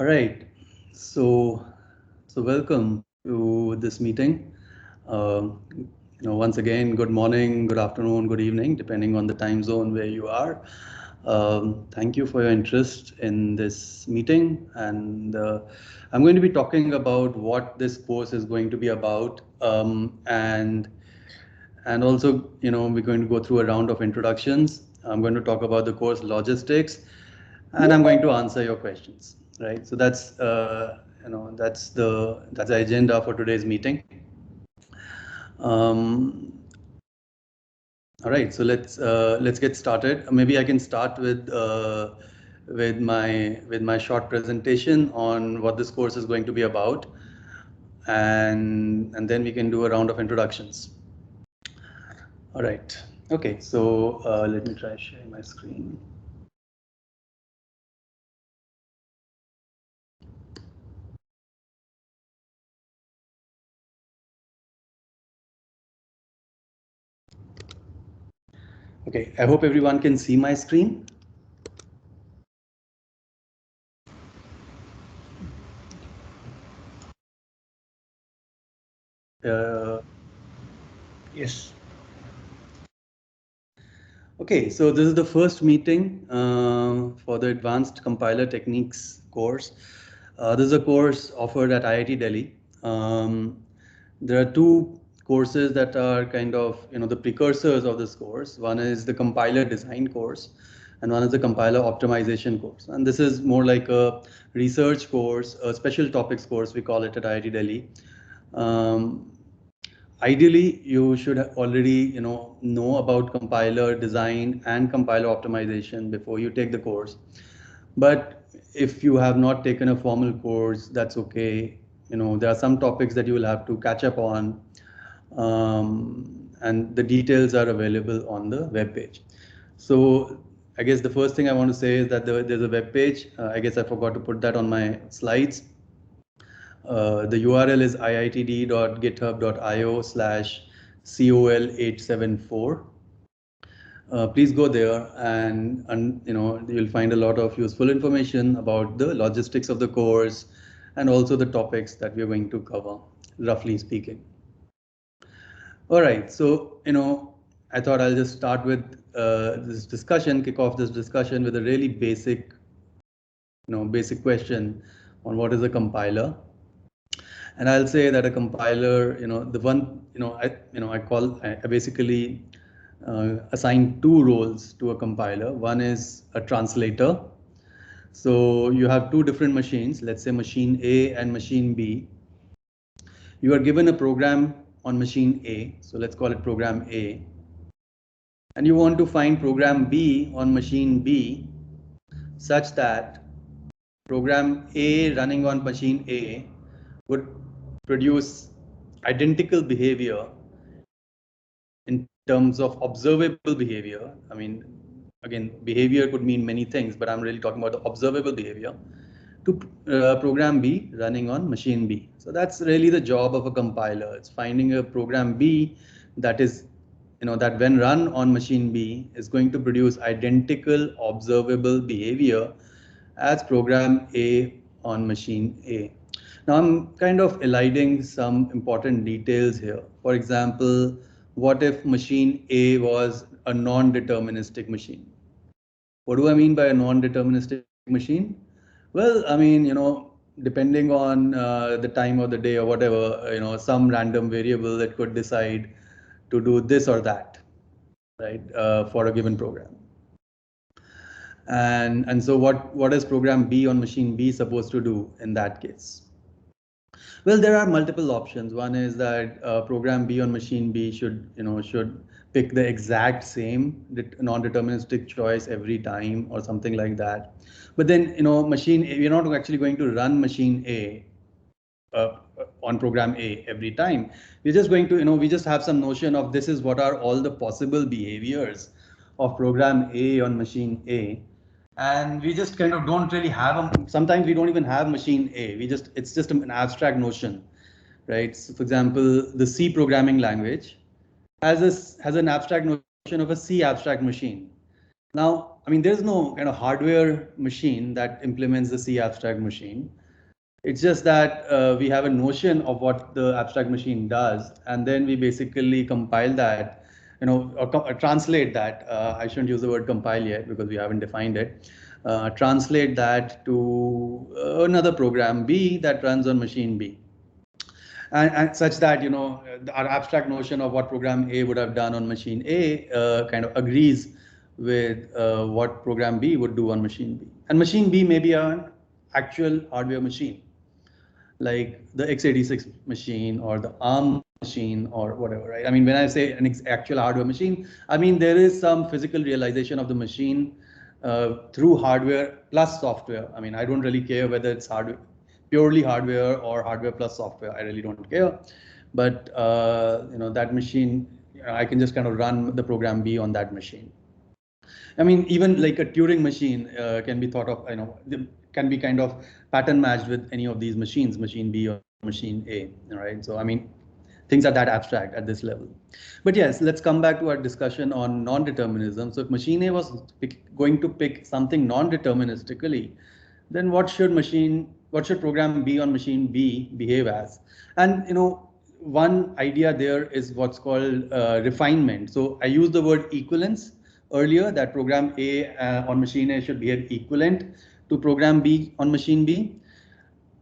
All right, so welcome to this meeting. Once again, good morning, good afternoon, good evening, depending on the time zone where you are. Thank you for your interest in this meeting, and I'm going to be talking about what this course is going to be about, and also, we're going to go through a round of introductions. I'm going to talk about the course logistics, and I'm going to answer your questions. Right. So that's that's the agenda for today's meeting. All right. So let's get started. Maybe I can start with my short presentation on what this course is going to be about, and then we can do a round of introductions. All right. Okay. So let me try sharing my screen. Okay, I hope everyone can see my screen. Yes. Okay, so this is the first meeting for the Advanced Compiler Techniques course. This is a course offered at IIT Delhi. There are two courses that are kind of the precursors of this course. One is the compiler design course, and one is the compiler optimization course. And this is more like a research course, a special topics course, we call it at IIT Delhi. Ideally, you should already know about compiler design and compiler optimization before you take the course. But if you have not taken a formal course, that's okay. There are some topics that you will have to catch up on, and the details are available on the web page. So I guess the first thing I want to say is that there's a web page. I guess I forgot to put that on my slides. The URL is iitd.github.io/col874. Please go there, and you'll find a lot of useful information about the logistics of the course and also the topics that we're going to cover, roughly speaking. All right, so I thought I'll just start with this discussion, kick off this discussion with a really basic question on what is a compiler. And I'll say that a compiler, the one, I basically assign two roles to a compiler. One is a translator. So you have two different machines, let's say machine A and machine B. You are given a program on machine A, so let's call it program A. And you want to find program B on machine B such that program A running on machine A would produce identical behavior in terms of observable behavior. I mean, again, behavior could mean many things, but I'm really talking about the observable behavior to program B running on machine B. So that's really the job of a compiler. It's finding a program B that is, that when run on machine B is going to produce identical observable behavior as program A on machine A. Now I'm kind of eliding some important details here. For example, what if machine A was a non-deterministic machine? What do I mean by a non-deterministic machine? Well, I mean, depending on the time of the day or whatever, some random variable that could decide to do this or that, right, for a given program. And so what is program B on machine B supposed to do in that case? Well, there are multiple options. One is that program B on machine B should pick the exact same non-deterministic choice every time or something like that. But then, machine A, we're not actually going to run machine A on program A every time. We're just going to, we just have some notion of this is what are all the possible behaviors of program A on machine A. And we just kind of don't really have sometimes we don't even have machine A. It's just an abstract notion, right? So for example, the C programming language has an abstract notion of a C abstract machine. Now, I mean, there's no kind of hardware machine that implements the C abstract machine. It's just that we have a notion of what the abstract machine does, and then we basically compile that, or translate that. I shouldn't use the word compile yet because we haven't defined it. Translate that to another program B that runs on machine B. And such that, our abstract notion of what program A would have done on machine A kind of agrees with what program B would do on machine B. And machine B may be an actual hardware machine, like the x86 machine or the ARM machine or whatever, right? I mean, when I say an actual hardware machine, I mean, there is some physical realization of the machine through hardware plus software. I mean, I don't really care whether it's purely hardware or hardware plus software. I really don't care. But, that machine, I can just kind of run the program B on that machine. I mean, even like a Turing machine can be thought of, can be kind of pattern matched with any of these machines, machine B or machine A, right? So, I mean, things are that abstract at this level. But yes, let's come back to our discussion on non-determinism. So if machine A was going to pick something non-deterministically, then what should program B on machine B behave as? And, one idea there is what's called refinement. So I used the word equivalence earlier, that program A on machine A should behave equivalent to program B on machine B.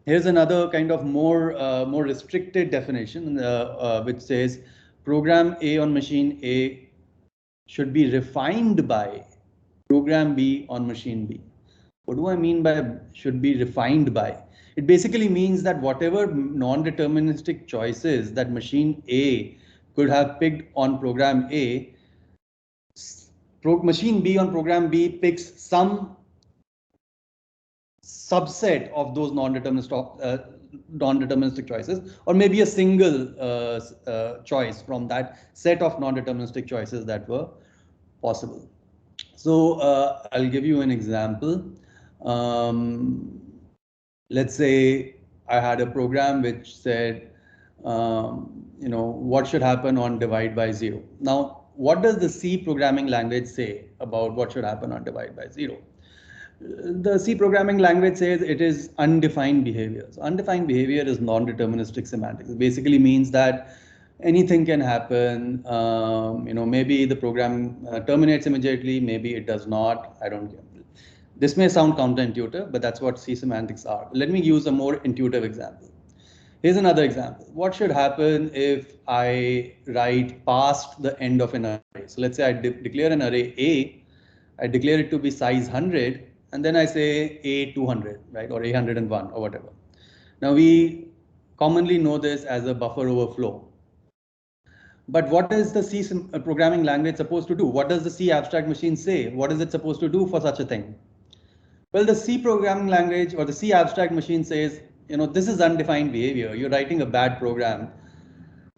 Here's another kind of more restricted definition, which says program A on machine A should be refined by program B on machine B. What do I mean by should be refined by? It basically means that whatever non-deterministic choices that machine A could have picked on program A, machine B on program B picks some subset of those non-deterministic choices, or maybe a single choice from that set of non-deterministic choices that were possible. So I'll give you an example. Let's say I had a program which said, what should happen on divide by 0. Now, what does the C programming language say about what should happen on divide by 0? The C programming language says it is undefined behavior. So undefined behavior is non-deterministic semantics. It basically means that anything can happen. Maybe the program terminates immediately, maybe it does not. I don't care. This may sound counterintuitive, but that's what C semantics are. Let me use a more intuitive example. Here's another example. What should happen if I write past the end of an array? So let's say I declare an array A, I declare it to be size 100, and then I say A200, right, or A101 or whatever. Now we commonly know this as a buffer overflow. But what is the C programming language supposed to do? What does the C abstract machine say? What is it supposed to do for such a thing? Well, the C programming language or the C abstract machine says, this is undefined behavior. You're writing a bad program.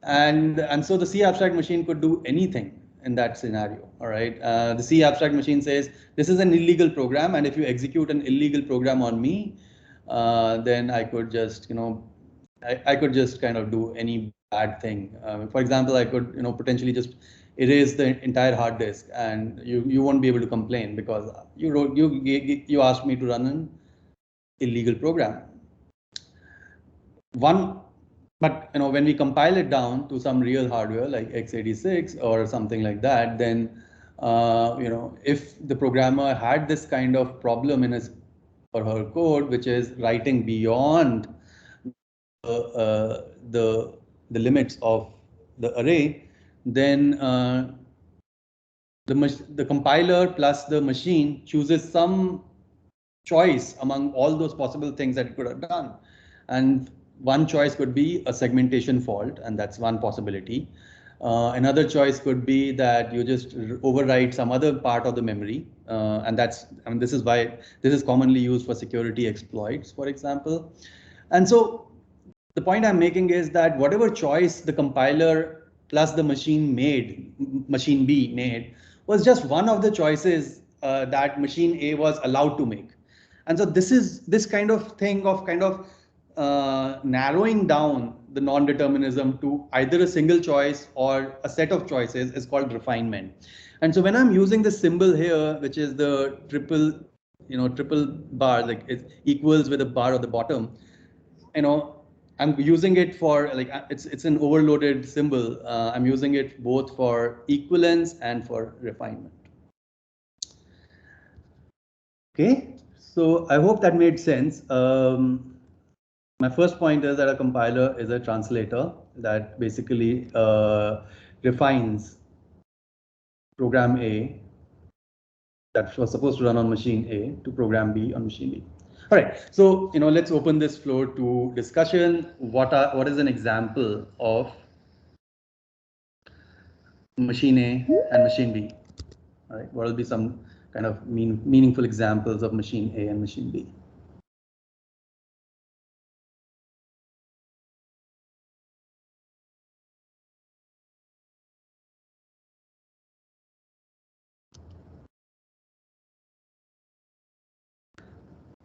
And so the C abstract machine could do anything in that scenario. All right. The C abstract machine says, this is an illegal program. And if you execute an illegal program on me, then I could just, I could just kind of do any bad thing. For example, I could, potentially just erase the entire hard disk, and you won't be able to complain because you asked me to run an illegal program. But when we compile it down to some real hardware like x86 or something like that, then if the programmer had this kind of problem in his or her code, which is writing beyond the limits of the array, then the compiler plus the machine chooses some choice among all those possible things that it could have done. And one choice could be a segmentation fault, and that's one possibility. Another choice could be that you just overwrite some other part of the memory, and this is why this is commonly used for security exploits, for example. And so the point I'm making is that whatever choice the compiler plus the machine B made, was just one of the choices that machine A was allowed to make. And so this kind of thing of narrowing down the non-determinism to either a single choice or a set of choices is called refinement. And so when I'm using the symbol here, which is the triple, triple bar, like it equals with a bar at the bottom, I'm using it for like it's an overloaded symbol. I'm using it both for equivalence and for refinement. Okay, so I hope that made sense. My first point is that a compiler is a translator that basically refines program A that was supposed to run on machine A to program B on machine B. All right, so let's open this floor to discussion. What is an example of machine A and machine B? All right, what will be some kind of meaningful examples of machine A and machine B?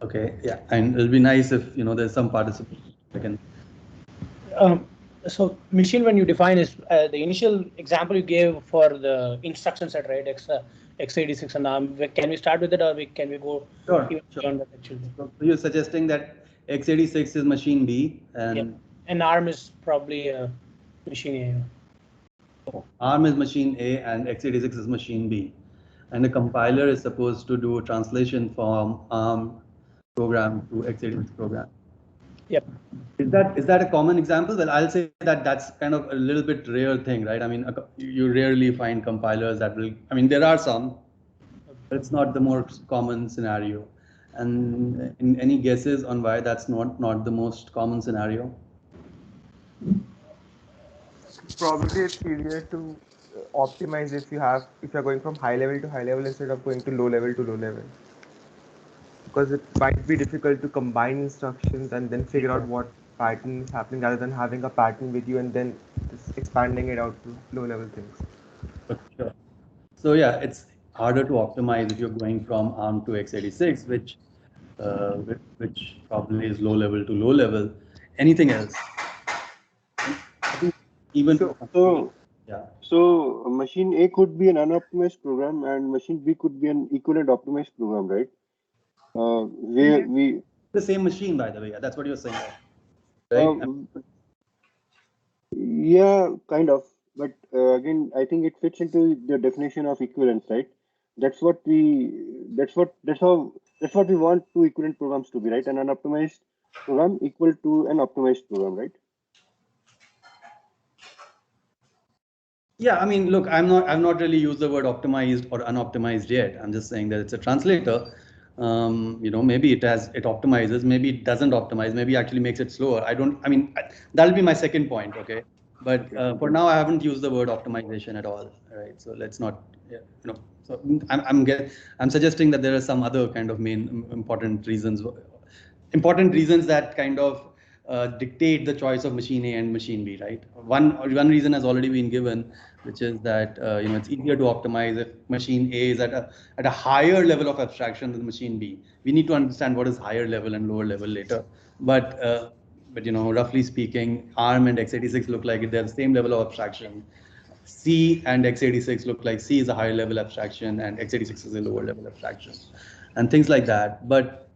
Okay, yeah, and it'll be nice if there's some participation. So machine, when you define is the initial example you gave for the instruction set, right? x86 and ARM. Can we start with it, or can we go even beyond that actually? So you're suggesting that x86 is machine B and ARM is probably machine A. ARM is machine A and x86 is machine B, and the compiler is supposed to do a translation from ARM program to x86 program. Yep. Is that a common example? Well, I'll say that that's kind of a little bit rare thing, right? I mean, you rarely find compilers that will. I mean, there are some, but it's not the most common scenario. And any guesses on why that's not the most common scenario? Probably it's easier to optimize if you're going from high level to high level instead of going to low level to low level. Because it might be difficult to combine instructions and then figure out what pattern is happening rather than having a pattern with you and then just expanding it out to low level things. Sure. So yeah, it's harder to optimize if you're going from ARM to x86, which probably is low level to low level. Anything else? Even so machine A could be an unoptimized program and machine B could be an equivalent optimized program, right? The same machine, by the way. That's what you're saying, right? Yeah, kind of. But again, I think it fits into the definition of equivalence, right? That's how we want two equivalent programs to be, right? An unoptimized program equal to an optimized program, right? Yeah, I mean, look, I've not really used the word optimized or unoptimized yet. I'm just saying that it's a translator. Maybe it optimizes, maybe it doesn't optimize, maybe actually makes it slower. That'll be my second point, okay? But for now, I haven't used the word optimization at all, right? So let's not, so I'm suggesting that there are some other kind of main important reasons that kind of dictate the choice of machine A and machine B, right? One reason has already been given, which is that it's easier to optimize if machine A is at a higher level of abstraction than machine B. We need to understand what is higher level and lower level later. But roughly speaking, ARM and x86 look like they're the same level of abstraction. C and x86 look like C is a higher level abstraction and x86 is a lower level abstraction, and things like that. But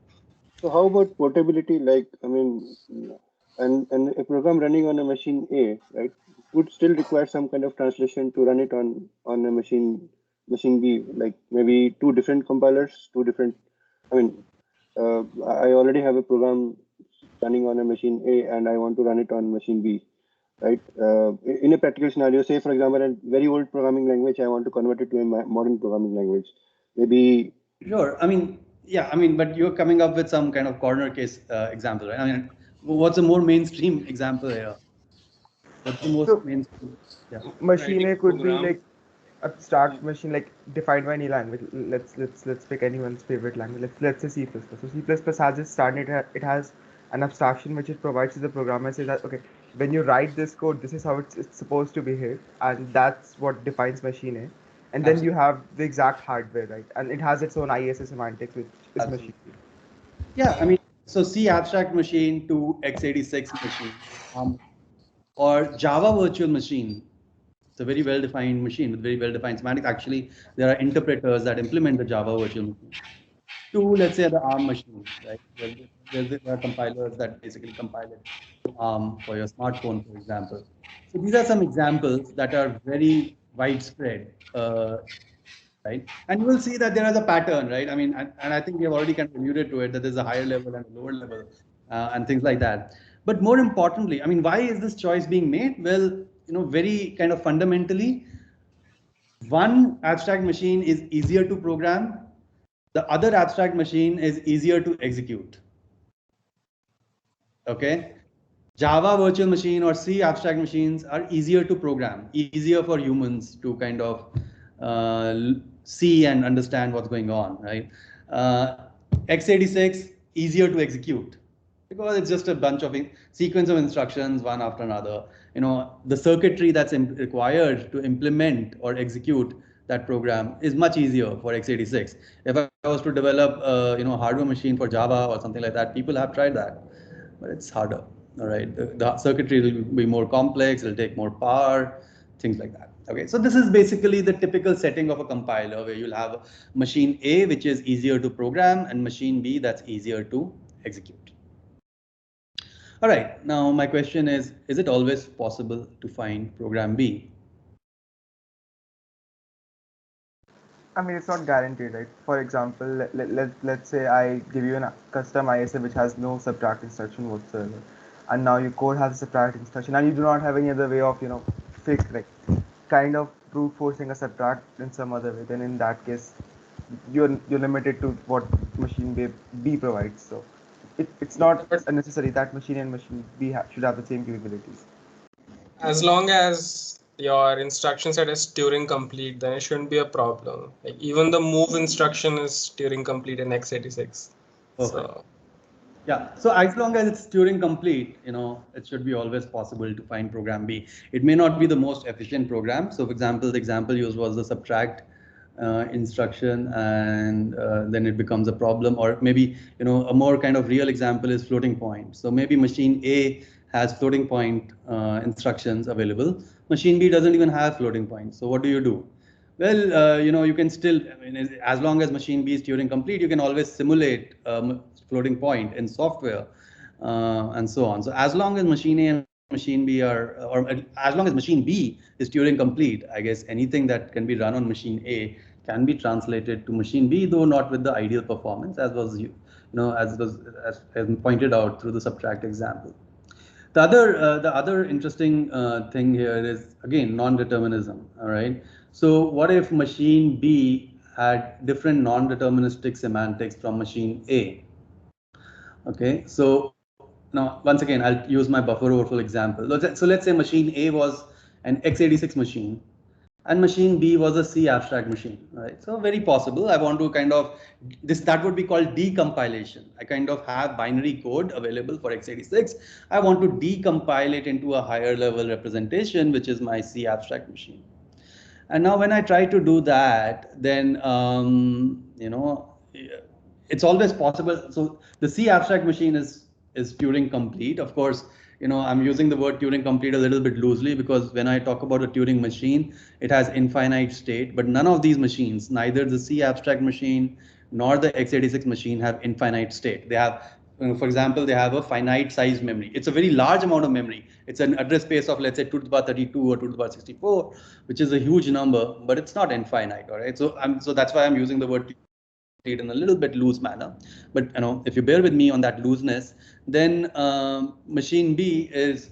so how about portability? Like, I mean, and a program running on a machine A, right, would still require some kind of translation to run it on a machine B. Like maybe two different compilers, two different. I mean, I already have a program running on a machine A, and I want to run it on machine B, right? In a practical scenario, say for example, a very old programming language, I want to convert it to a modern programming language. Maybe. Sure. But you're coming up with some kind of corner case example, right? I mean, what's a more mainstream example here? What's the most mainstream? Yeah. Machine A could be like abstract machine, like defined by any language. Let's pick anyone's favorite language. Let's say C++. So C++ has this standard. It has an abstraction which it provides to the programmer. Says that okay, when you write this code, this is how it's supposed to behave, and that's what defines machine A. And then you have the exact hardware, right? And it has its own ISA semantics, which is machine. Yeah, I mean, So C abstract machine to x86 machine, or Java virtual machine. It's a very well-defined machine with very well-defined semantics. Actually, there are interpreters that implement the Java virtual machine. To, let's say, the ARM machine, right? There are compilers that basically compile it to ARM for your smartphone, for example. So these are some examples that are very widespread, right? And you will see that there is a pattern, right? I mean, and I think we have already kind of alluded to it, that there's a higher level and a lower level, and things like that. But more importantly, I mean, why is this choice being made? Well, very kind of fundamentally, one abstract machine is easier to program, the other abstract machine is easier to execute. Okay, Java virtual machine or C abstract machines are easier to program, easier for humans to kind of see and understand what's going on, right? x86 easier to execute because it's just a bunch of sequence of instructions, one after another. The circuitry that's required to implement or execute that program is much easier for x86. If I was to develop a hardware machine for Java or something like that, people have tried that, but it's harder. All right, the circuitry will be more complex, it'll take more power, things like that. Okay, so this is basically the typical setting of a compiler where you'll have machine A, which is easier to program, and machine B that's easier to execute. All right, now my question is it always possible to find program B? I mean, it's not guaranteed, right? For example, let's say I give you a custom ISA which has no subtract instruction whatsoever, and now your code has a subtract instruction, and you do not have any other way of, kind of brute forcing a subtract in some other way. Then in that case, you're limited to what machine B provides. So it's not necessary that machine and machine B should have the same capabilities. As long as your instruction set is Turing complete, then it shouldn't be a problem. Like even the move instruction is Turing complete in x86. So yeah, so as long as it's Turing complete, it should be always possible to find program B. It may not be the most efficient program. So for example, the example used was the subtract instruction, and then it becomes a problem. Or maybe, a more kind of real example is floating point. So maybe machine A has floating point instructions available. Machine B doesn't even have floating point. So what do you do? Well, you can still, as long as machine B is Turing complete, you can always simulate floating point in software and so on. So as long as machine A and machine B or as long as machine B is Turing complete, I guess anything that can be run on machine A can be translated to machine B, though not with the ideal performance, as was as pointed out through the subtract example. The other interesting thing here is again non-determinism. All right. So what if machine B had different non-deterministic semantics from machine A? Okay, so now once again I'll use my buffer overflow example. So let's say machine A was an x86 machine and machine B was a C abstract machine, right? So very possible. I want to kind of that would be called decompilation. I kind of have binary code available for x86. I want to decompile it into a higher level representation, which is my C abstract machine. And now when I try to do that, then it's always possible. So the C abstract machine is Turing complete. Of course, I'm using the word Turing complete a little bit loosely because when I talk about a Turing machine, it has infinite state, but none of these machines, neither the C abstract machine nor the x86 machine, have infinite state. They have, for example, they have a finite size memory. It's a very large amount of memory. It's an address space of, let's say, 2 to the power 32 or 2 to the power 64, which is a huge number, but it's not infinite. All right. So that's why I'm using the word in a little bit loose manner, but if you bear with me on that looseness, then machine B is,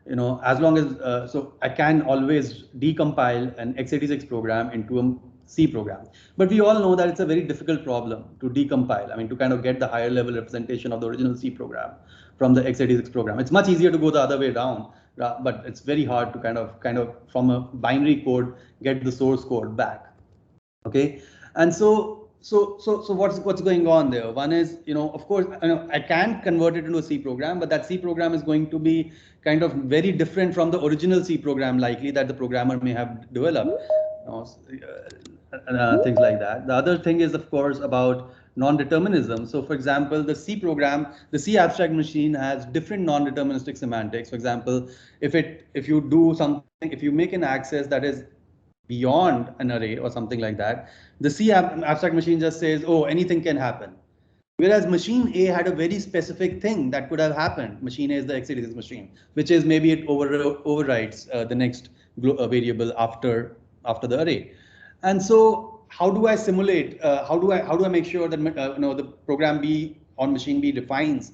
as long as so I can always decompile an x86 program into a C program. But we all know that it's a very difficult problem to decompile. I mean, to kind of get the higher level representation of the original C program from the x86 program. It's much easier to go the other way around, but it's very hard to kind of from a binary code get the source code back. Okay. And so what's going on there? One is, of course, I can convert it into a C program, but that C program is going to be kind of very different from the original C program, likely that the programmer may have developed, things like that. The other thing is, of course, about non-determinism. So for example, the C program, the C abstract machine has different non-deterministic semantics. For example, if you do something, if you make an access that is beyond an array or something like that, the C abstract machine just says, oh, anything can happen. Whereas machine A had a very specific thing that could have happened. Machine A is the x86 machine, which is maybe it overrides the next variable after the array. And so how do I simulate? How do I make sure that the program B on machine B defines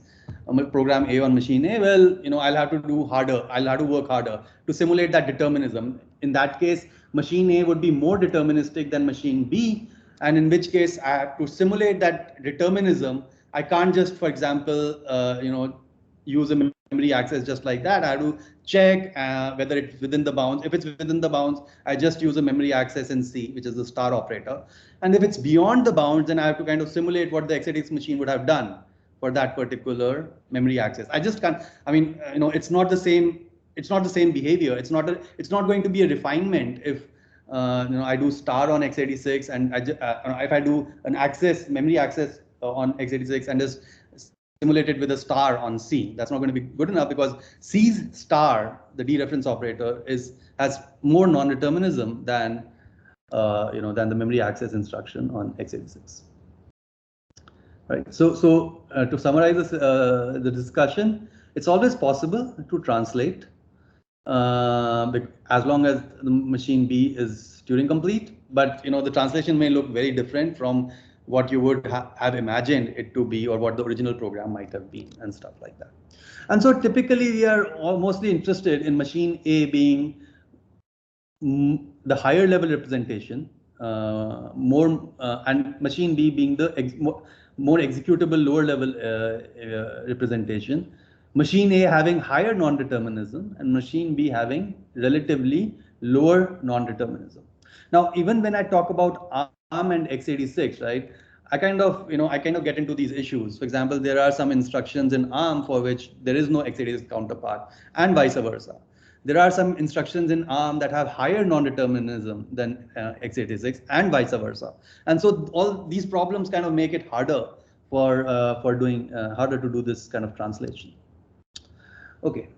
program A on machine A? Well, I'll have to do harder. I'll have to work harder to simulate that determinism. In that case, machine A would be more deterministic than machine B. And in which case I have to simulate that determinism. I can't just, for example, use a memory access just like that. I have to check whether it's within the bounds. If it's within the bounds, I just use a memory access in C, which is the star operator. And if it's beyond the bounds, then I have to kind of simulate what the x86 machine would have done for that particular memory access. I just can't. I mean, it's not the same. It's not the same behavior. It's not going to be a refinement if I do star on x86 and if I do an memory access on x86 and just simulate it with a star on C. That's not going to be good enough because C's star, the dereference operator, has more non-determinism than the memory access instruction on x86. Right. So to summarize the discussion, it's always possible to translate as long as the machine B is Turing complete, but the translation may look very different from what you would have imagined it to be or what the original program might have been and stuff like that. And so typically we are mostly interested in machine A being the higher level representation, and machine B being the more executable lower level representation. Machine A having higher non-determinism and machine B having relatively lower non-determinism. Now, even when I talk about ARM and x86, right, I kind of get into these issues. For example, there are some instructions in ARM for which there is no x86 counterpart, and vice versa. There are some instructions in ARM that have higher non-determinism than x86, and vice versa. And so all these problems kind of make it harder for doing harder to do this kind of translation. Okay.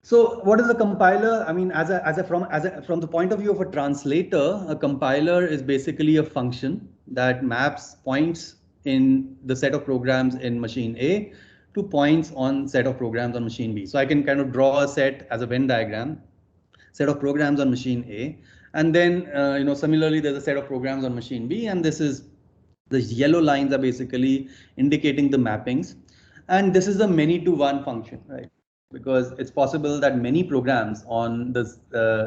So what is a compiler? I mean, from the point of view of a translator, a compiler is basically a function that maps points in the set of programs in machine A to points on set of programs on machine B. So I can kind of draw a set as a Venn diagram, set of programs on machine A, and then similarly there's a set of programs on machine B, and this is the yellow lines are basically indicating the mappings, and this is a many-to-one function, right? Because it's possible that many programs on this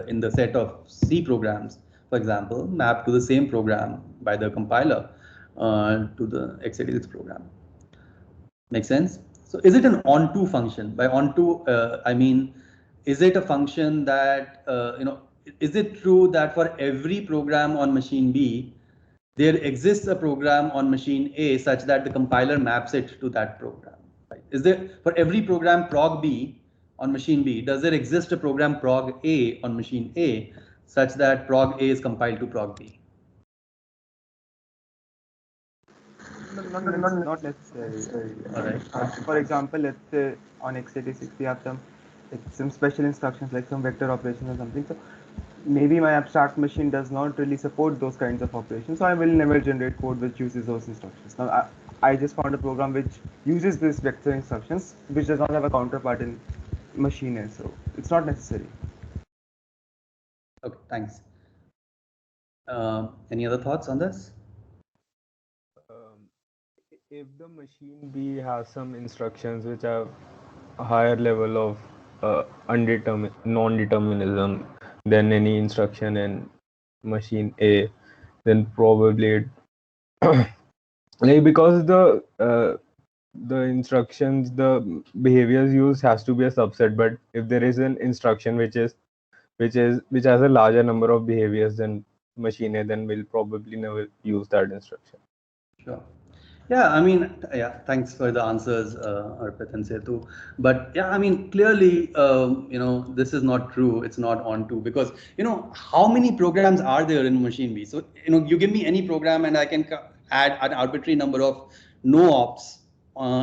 in the set of C programs, for example, map to the same program by the compiler to the x86 program. Make sense? So is it an onto function? By onto, I mean, is it a function that, is it true that for every program on machine B, there exists a program on machine A such that the compiler maps it to that program? Right? Is there, for every program prog B on machine B, does there exist a program prog A on machine A such that prog A is compiled to prog B? Not necessarily. All right. For example, let's say on x86 we have some special instructions like some vector operations or something. So maybe my abstract machine does not really support those kinds of operations. So I will never generate code which uses those instructions. Now I just found a program which uses these vector instructions, which does not have a counterpart in machine A. So it's not necessary. Okay, thanks. Any other thoughts on this? If the machine B has some instructions which have a higher level of non-determinism than any instruction in machine A, then probably it like because the instructions, the behaviors used has to be a subset. But if there is an instruction which has a larger number of behaviors than machine A, then we'll probably never use that instruction. Sure. Yeah, I mean, yeah, thanks for the answers, Arpit and Setu. But yeah, I mean, clearly, this is not true. It's not onto because, how many programs are there in machine B? So, you give me any program and I can add an arbitrary number of no ops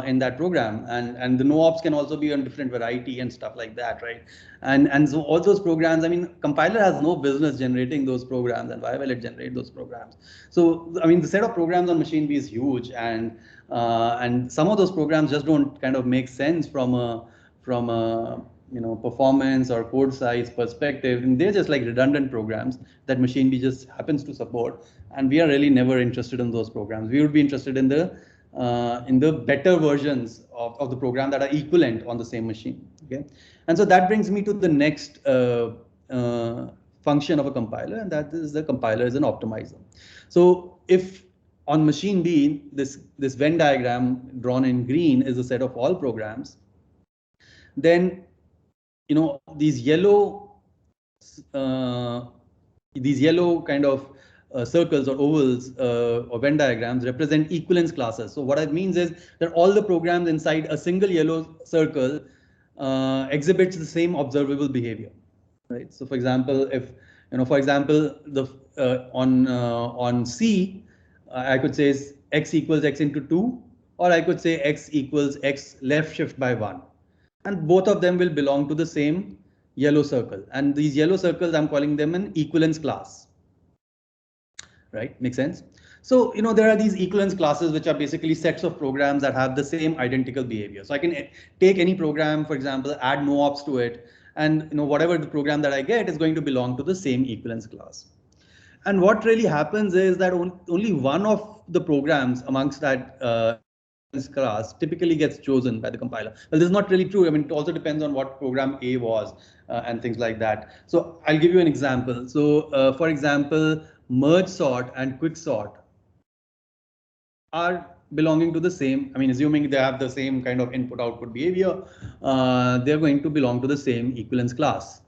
in that program, and the no ops can also be on different variety and stuff like that, right? And so all those programs, I mean, compiler has no business generating those programs, and why will it generate those programs? So I mean, the set of programs on machine B is huge, and some of those programs just don't kind of make sense from a performance or code size perspective, and they're just like redundant programs that machine B just happens to support, and we are really never interested in those programs. We would be interested in the better versions of the program that are equivalent on the same machine. Okay, and so that brings me to the next function of a compiler, and that is the compiler is an optimizer. So if on machine B, this Venn diagram drawn in green is a set of all programs, then these yellow kind of circles or ovals or Venn diagrams represent equivalence classes. So what that means is that all the programs inside a single yellow circle exhibits the same observable behavior, right? So for example, if for example, the on C, I could say x equals x into 2, or I could say x equals x left shift by 1, and both of them will belong to the same yellow circle, and these yellow circles, I'm calling them an equivalence class. Right, makes sense? So there are these equivalence classes which are basically sets of programs that have the same identical behavior. So I can take any program, for example, add no ops to it, and whatever the program that I get is going to belong to the same equivalence class. And what really happens is that only one of the programs amongst that class typically gets chosen by the compiler. Well, this is not really true. I mean, it also depends on what program A was and things like that. So I'll give you an example. So for example, merge sort and quick sort are belonging to the same, I mean, assuming they have the same kind of input output behavior, they're going to belong to the same equivalence class.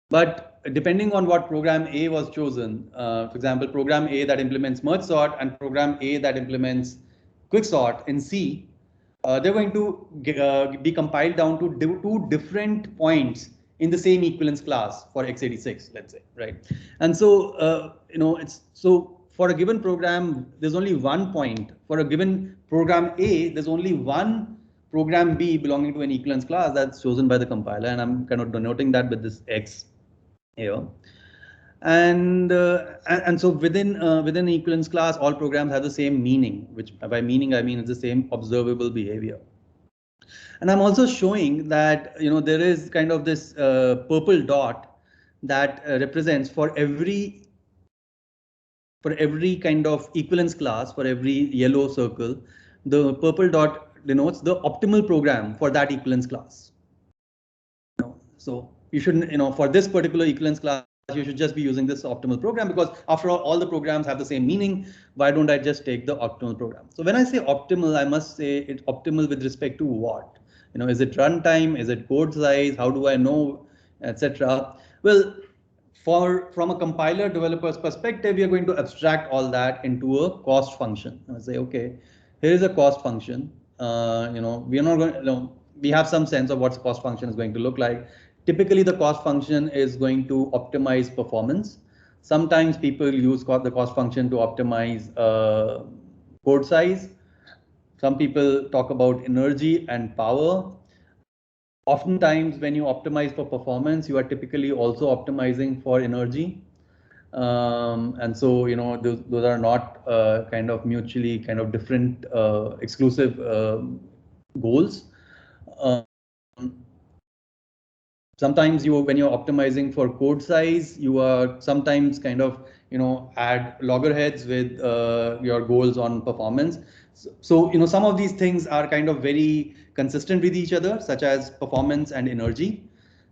But depending on what program A was chosen, for example, program A that implements merge sort and program A that implements quick sort in C, they're going to be compiled down to two different points in the same equivalence class for x86, let's say, right? And so, it's so for a given program, there's only one point. For a given program A, there's only one program B belonging to an equivalence class that's chosen by the compiler, and I'm kind of denoting that with this X here. And so within an equivalence class, all programs have the same meaning, which by meaning I mean it's the same observable behavior. And I'm also showing that there is kind of this purple dot that represents for every kind of equivalence class, for every yellow circle, the purple dot denotes the optimal program for that equivalence class. So you shouldn't, for this particular equivalence class, you should just be using this optimal program, because after all the programs have the same meaning. Why don't I just take the optimal program? So when I say optimal, I must say it's optimal with respect to what? Is it runtime? Is it code size? How do I know, etc.? Well, from a compiler developer's perspective, we are going to abstract all that into a cost function. I say, okay, here is a cost function. We are not going. We have some sense of what the cost function is going to look like. Typically, the cost function is going to optimize performance. Sometimes people use the cost function to optimize code size. Some people talk about energy and power. Oftentimes, when you optimize for performance, you are typically also optimizing for energy. And so, those are not kind of mutually kind of different exclusive goals. Sometimes when you're optimizing for code size, you are sometimes kind of, add loggerheads with your goals on performance. So, some of these things are kind of very consistent with each other, such as performance and energy.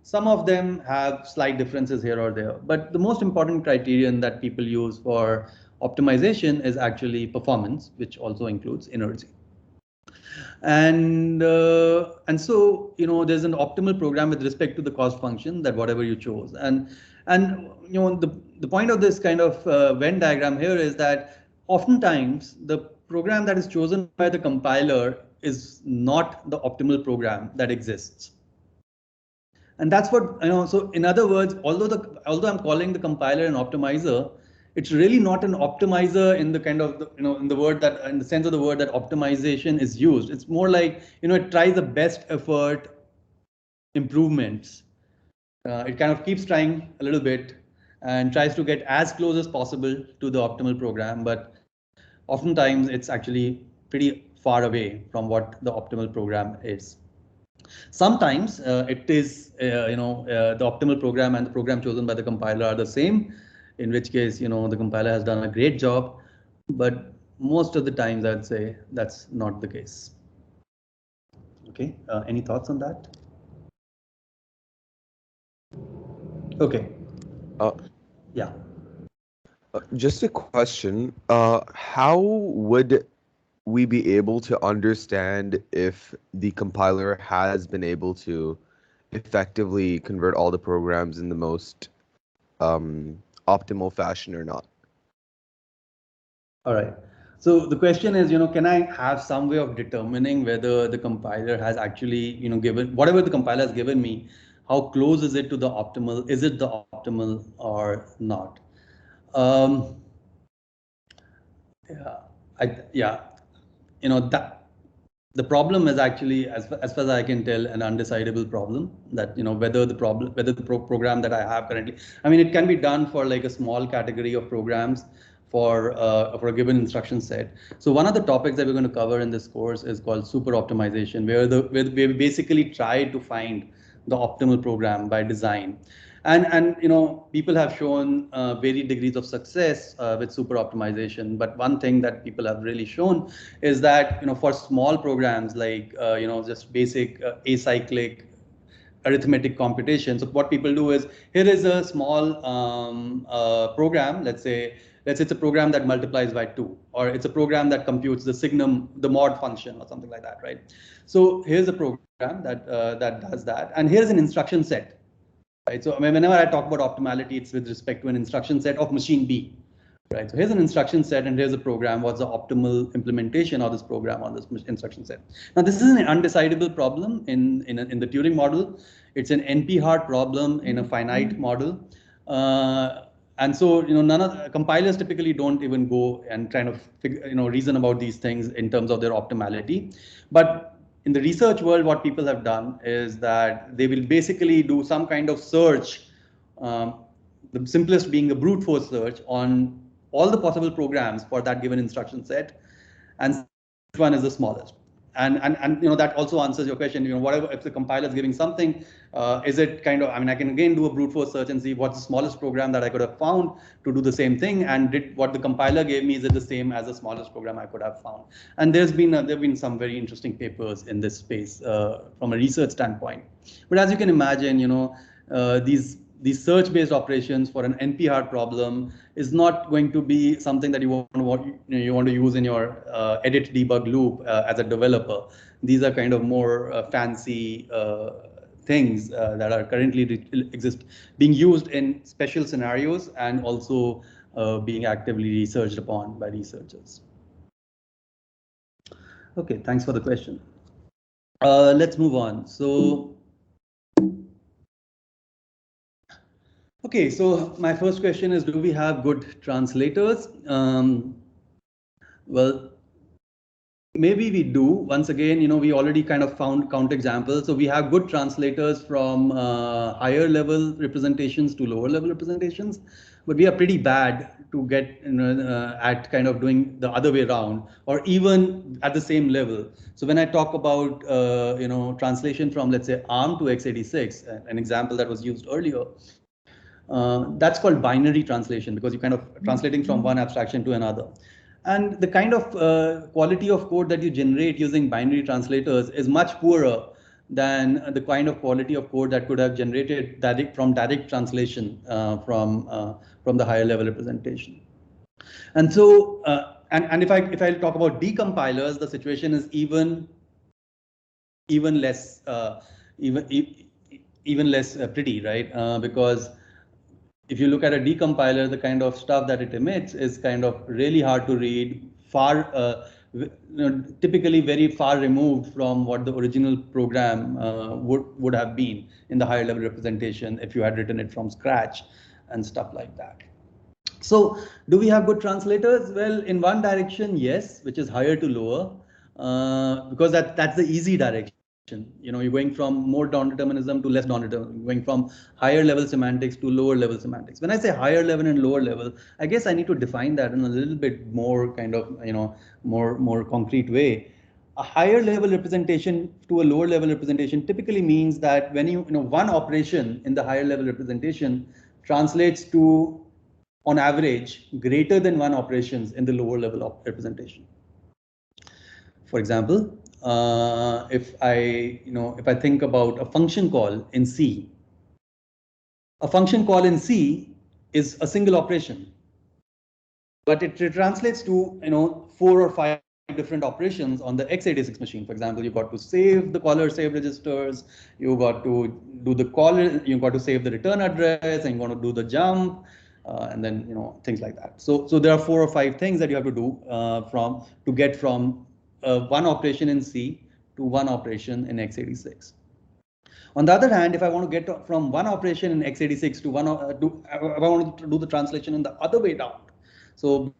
Some of them have slight differences here or there, but the most important criterion that people use for optimization is actually performance, which also includes energy. And so there's an optimal program with respect to the cost function, that whatever you chose. And the point of this kind of Venn diagram here is that oftentimes the program that is chosen by the compiler is not the optimal program that exists. And that's what, so in other words, although I'm calling the compiler an optimizer, it's really not an optimizer in the kind of, in the sense of the word that optimization is used. It's more like, it tries the best effort improvements. It kind of keeps trying a little bit and tries to get as close as possible to the optimal program, but oftentimes it's actually pretty far away from what the optimal program is. Sometimes it is, the optimal program and the program chosen by the compiler are the same, in which case, the compiler has done a great job, but most of the times I'd say that's not the case. Okay, any thoughts on that? Okay. Yeah. Just a question. How would we be able to understand if the compiler has been able to effectively convert all the programs in the most optimal fashion or not? All right. So the question is, can I have some way of determining whether the compiler has actually, given whatever the compiler has given me, how close is it to the optimal? Is it the optimal or not? That the problem is actually, as far as I can tell, an undecidable problem. That whether the program that I have currently, it can be done for like a small category of programs for a given instruction set. So one of the topics that we're going to cover in this course is called super optimization, where we basically try to find the optimal program by design. And people have shown varied degrees of success with super optimization. But one thing that people have really shown is that for small programs like just basic acyclic arithmetic computation. So what people do is, here is a small program. Let's say it's a program that multiplies by 2, or it's a program that computes the signum, the mod function, or something like that, right? So here's a program that does that, and here's an instruction set. Right. So whenever I talk about optimality, it's with respect to an instruction set of machine B. Right. So here's an instruction set and here's a program. What's the optimal implementation of this program on this instruction set? Now, this is an undecidable problem in the Turing model. It's an NP-hard problem in a finite model. And so, none of compilers typically don't even go and kind of reason about these things in terms of their optimality. But in the research world, what people have done is that they will basically do some kind of search, the simplest being a brute force search on all the possible programs for that given instruction set, and which one is the smallest. And that also answers your question. Whatever, if the compiler is giving something, is it kind of, I can again do a brute force search and see what's the smallest program that I could have found to do the same thing, and did what the compiler gave me, is it the same as the smallest program I could have found? And there've been some very interesting papers in this space from a research standpoint. But as you can imagine, these search-based operations for an NP-hard problem is not going to be something that you want to use in your edit debug loop as a developer. These are kind of more fancy things that are currently being used in special scenarios and also being actively researched upon by researchers. Okay, thanks for the question. Let's move on. Okay, so my first question is, do we have good translators? Well, maybe we do. Once again, we already kind of found counterexamples. So we have good translators from higher level representations to lower level representations, but we are pretty bad to get at kind of doing the other way around, or even at the same level. So when I talk about translation from, let's say, ARM to x86, an example that was used earlier, that's called binary translation, because you're kind of translating from one abstraction to another. And the kind of quality of code that you generate using binary translators is much poorer than the kind of quality of code that could have generated direct translation from the higher level representation. And so, and if I talk about decompilers, the situation is even less pretty, right? Because if you look at a decompiler, the kind of stuff that it emits is kind of really hard to read, far, typically very far removed from what the original program would have been in the higher level representation if you had written it from scratch and stuff like that. So do we have good translators? Well, in one direction, yes, which is higher to lower, because that's the easy direction. You're going from more non-determinism to less non-determinism, going from higher level semantics to lower level semantics. When I say higher level and lower level, I guess I need to define that in a little bit more kind of, more concrete way. A higher level representation to a lower level representation typically means that when one operation in the higher level representation translates to, on average, greater than one operations in the lower level of representation. For example, if I think about a function call in C, a function call in C is a single operation, but it translates to 4 or 5 different operations on the x86 machine. For example, you got to save the caller save registers, you got to do the caller, you got to save the return address, and you want to do the jump, and then things like that. So there are 4 or 5 things that you have to do to get from one operation in C to one operation in x86. On the other hand, if I want to get from one operation in x86 to one, if I want to do the translation in the other way down, so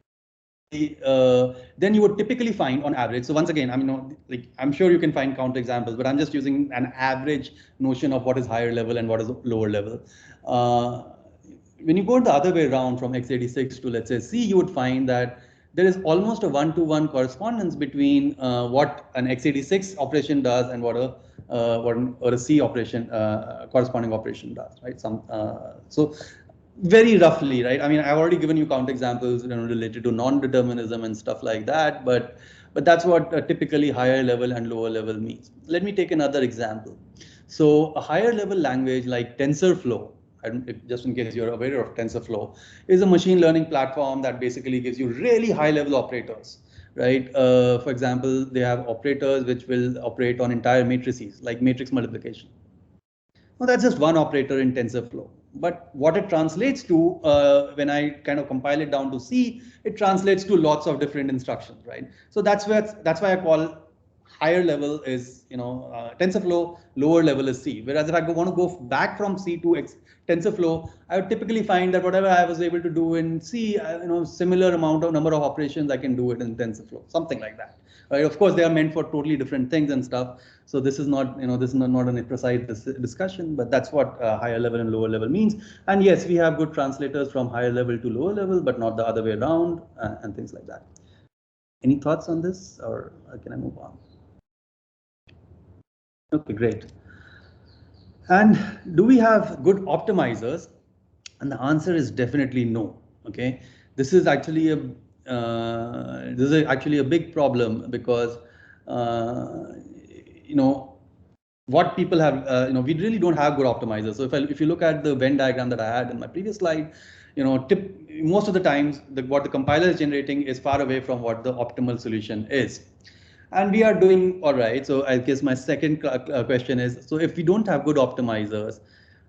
then you would typically find on average. So once again, I'm sure you can find counterexamples, but I'm just using an average notion of what is higher level and what is lower level. When you go the other way around from x86 to, let's say, C, you would find that there is almost a one-to-one correspondence between what an x86 operation does and what a C operation corresponding operation does, right? So very roughly, right? I've already given you counterexamples related to non-determinism and stuff like that, but that's what typically higher level and lower level means. Let me take another example. So a higher level language like TensorFlow, just in case you're aware of TensorFlow, is a machine learning platform that basically gives you really high level operators, right? For example, they have operators which will operate on entire matrices, like matrix multiplication. Well, that's just one operator in TensorFlow. But what it translates to, when I kind of compile it down to C, it translates to lots of different instructions, right? So that's why I call higher level is TensorFlow, lower level is C. Whereas if I want to go back from C to TensorFlow, I would typically find that whatever I was able to do in C, similar number of operations, I can do it in TensorFlow, something like that. Right? Of course, they are meant for totally different things and stuff. So this is not, this is not a precise discussion, but that's what higher level and lower level means. And yes, we have good translators from higher level to lower level, but not the other way around and things like that. Any thoughts on this, or can I move on? Okay, great. And do we have good optimizers? And the answer is definitely no. Okay, this is actually a big problem because what people have, we really don't have good optimizers. So if you look at the Venn diagram that I had in my previous slide, most of the times what the compiler is generating is far away from what the optimal solution is. And we are doing all right. So I guess my second question is, so if we don't have good optimizers,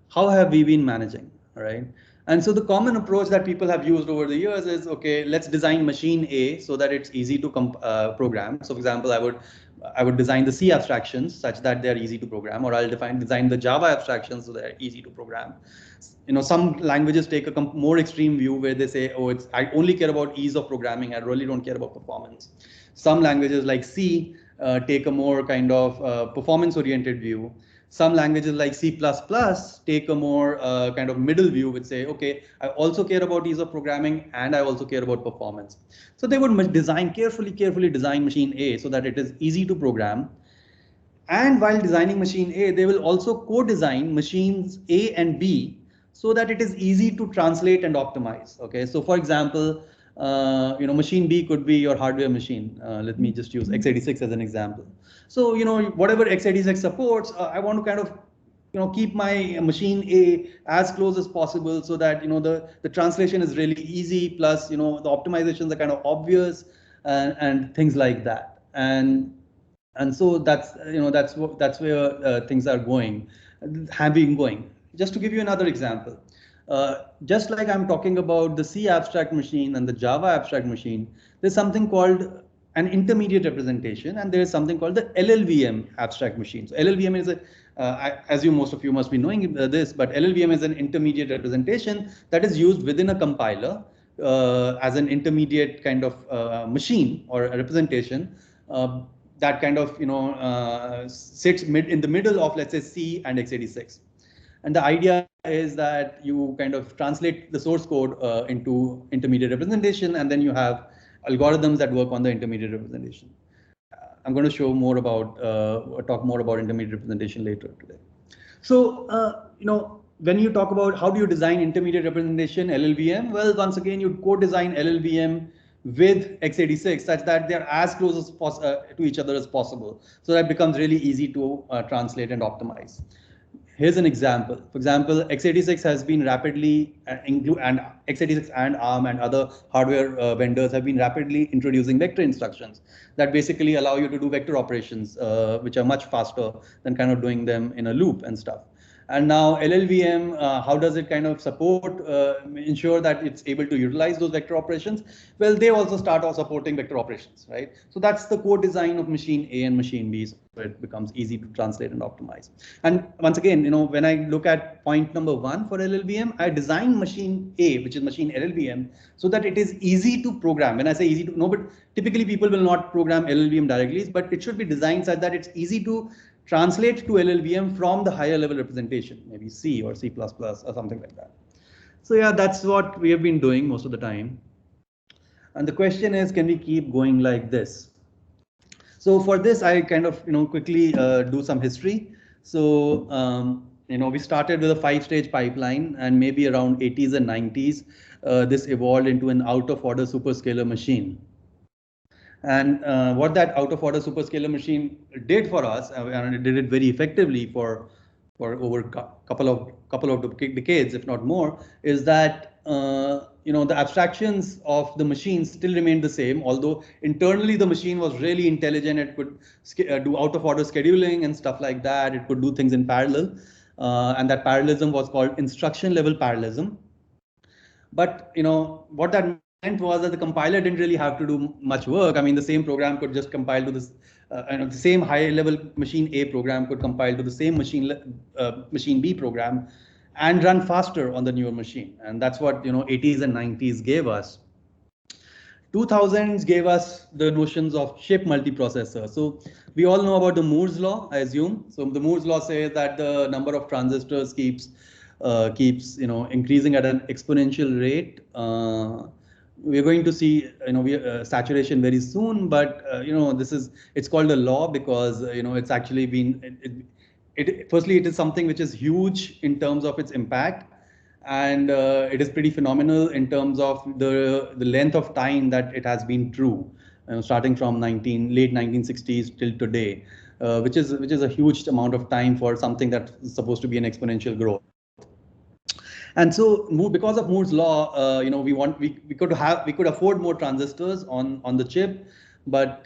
how have we been managing, all right? And so the common approach that people have used over the years is, okay, let's design machine A so that it's easy to program. So for example, I would design the C abstractions such that they're easy to program, or I'll design the Java abstractions so they're easy to program. Some languages take a more extreme view where they say, oh, I only care about ease of programming. I really don't care about performance. Some languages like C take a more kind of performance-oriented view. Some languages like C++ take a more kind of middle view, which say, okay, I also care about ease of programming and I also care about performance. So they would carefully design machine A so that it is easy to program. And while designing machine A, they will also co-design machines A and B so that it is easy to translate and optimize. Okay, so for example, machine B could be your hardware machine. Let me just use x86 as an example. So, whatever x86 supports, I want to kind of, keep my machine A as close as possible so that, the translation is really easy. Plus, the optimizations are kind of obvious and things like that. And so that's where things are going, have been going. Just to give you another example. just like I'm talking about the C abstract machine and the Java abstract machine, there's something called an intermediate representation, and there is something called the LLVM abstract machine. So LLVM is as most of you must be knowing this, but LLVM is an intermediate representation that is used within a compiler as an intermediate kind of machine or a representation that kind of sits in the middle of, let's say, C and x86. And the idea is that you kind of translate the source code into intermediate representation, and then you have algorithms that work on the intermediate representation. I'm going to show more about, talk more about intermediate representation later today. So, when you talk about how do you design intermediate representation, LLVM, well, once again, you co-design LLVM with x86 such that they're as close as to each other as possible. So that becomes really easy to translate and optimize. Here's an example. For example, x86 has been rapidly and x86 and ARM and other hardware vendors have been rapidly introducing vector instructions that basically allow you to do vector operations, which are much faster than kind of doing them in a loop and stuff. And now LLVM, how does it kind of support, ensure that it's able to utilize those vector operations? Well, they also start off supporting vector operations, right? So that's the core design of machine A and machine B, so it becomes easy to translate and optimize. And once again, when I look at point number 1 for LLVM, I design machine A, which is machine LLVM, so that it is easy to program. When I say easy to, but typically people will not program LLVM directly, but it should be designed such that it's easy to translate to LLVM from the higher level representation, maybe C or C++ or something like that. So yeah, that's what we have been doing most of the time. And the question is, can we keep going like this? So for this, I kind of quickly do some history. So we started with a 5-stage pipeline, and maybe around 80s and 90s, this evolved into an out-of-order superscalar machine. And what that out-of-order superscalar machine did for us, and it did it very effectively for over couple of decades, if not more, is that the abstractions of the machine still remained the same, although internally the machine was really intelligent. It could do out-of-order scheduling and stuff like that. It could do things in parallel, and that parallelism was called instruction-level parallelism. But what that meant was that the compiler didn't really have to do much work. I mean, the same program could just compile to this, the same high-level machine A program could compile to the same machine B program and run faster on the newer machine. And that's what 80s and 90s gave us. 2000s gave us the notions of chip multiprocessor. So we all know about the Moore's law, I assume. So the Moore's law says that the number of transistors keeps increasing at an exponential rate. We're going to see saturation very soon, but it's called a law because it's actually been firstly, it is something which is huge in terms of its impact, and it is pretty phenomenal in terms of the length of time that it has been true, starting from late 1960s till today, which is a huge amount of time for something that's supposed to be an exponential growth. And so, because of Moore's law, we could afford more transistors on the chip, but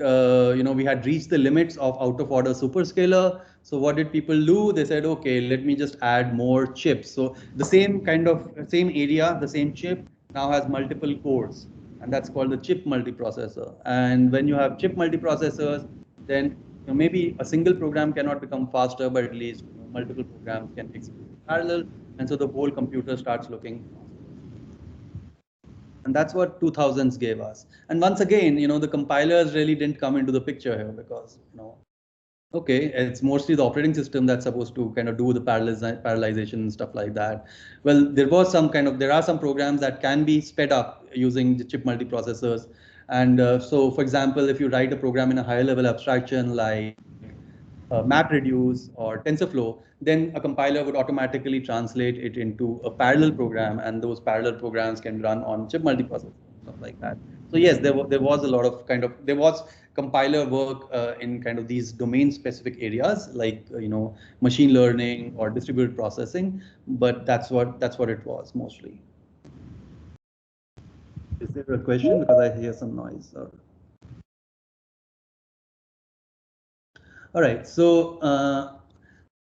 we had reached the limits of out-of-order superscalar. So what did people do? They said, okay, let me just add more chips. So the same area, the same chip now has multiple cores, and that's called the chip multiprocessor. And when you have chip multiprocessors, then maybe a single program cannot become faster, but at least multiple programs can execute in parallel. And so the whole computer starts looking. And that's what 2000s gave us. And once again, the compilers really didn't come into the picture here because, okay, it's mostly the operating system that's supposed to kind of do the parallelization and stuff like that. Well, there are some programs that can be sped up using the chip multiprocessors. And so, for example, if you write a program in a higher level abstraction like MapReduce or TensorFlow, then a compiler would automatically translate it into a parallel program, and those parallel programs can run on chip multiprocessor, stuff like that. So yes, there was a lot of there was compiler work in kind of these domain-specific areas like machine learning or distributed processing, but that's what it was mostly. Is there a question? Because I hear some noise. All right, so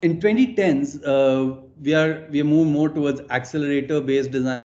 in 2010s, we are moving more towards accelerator-based design.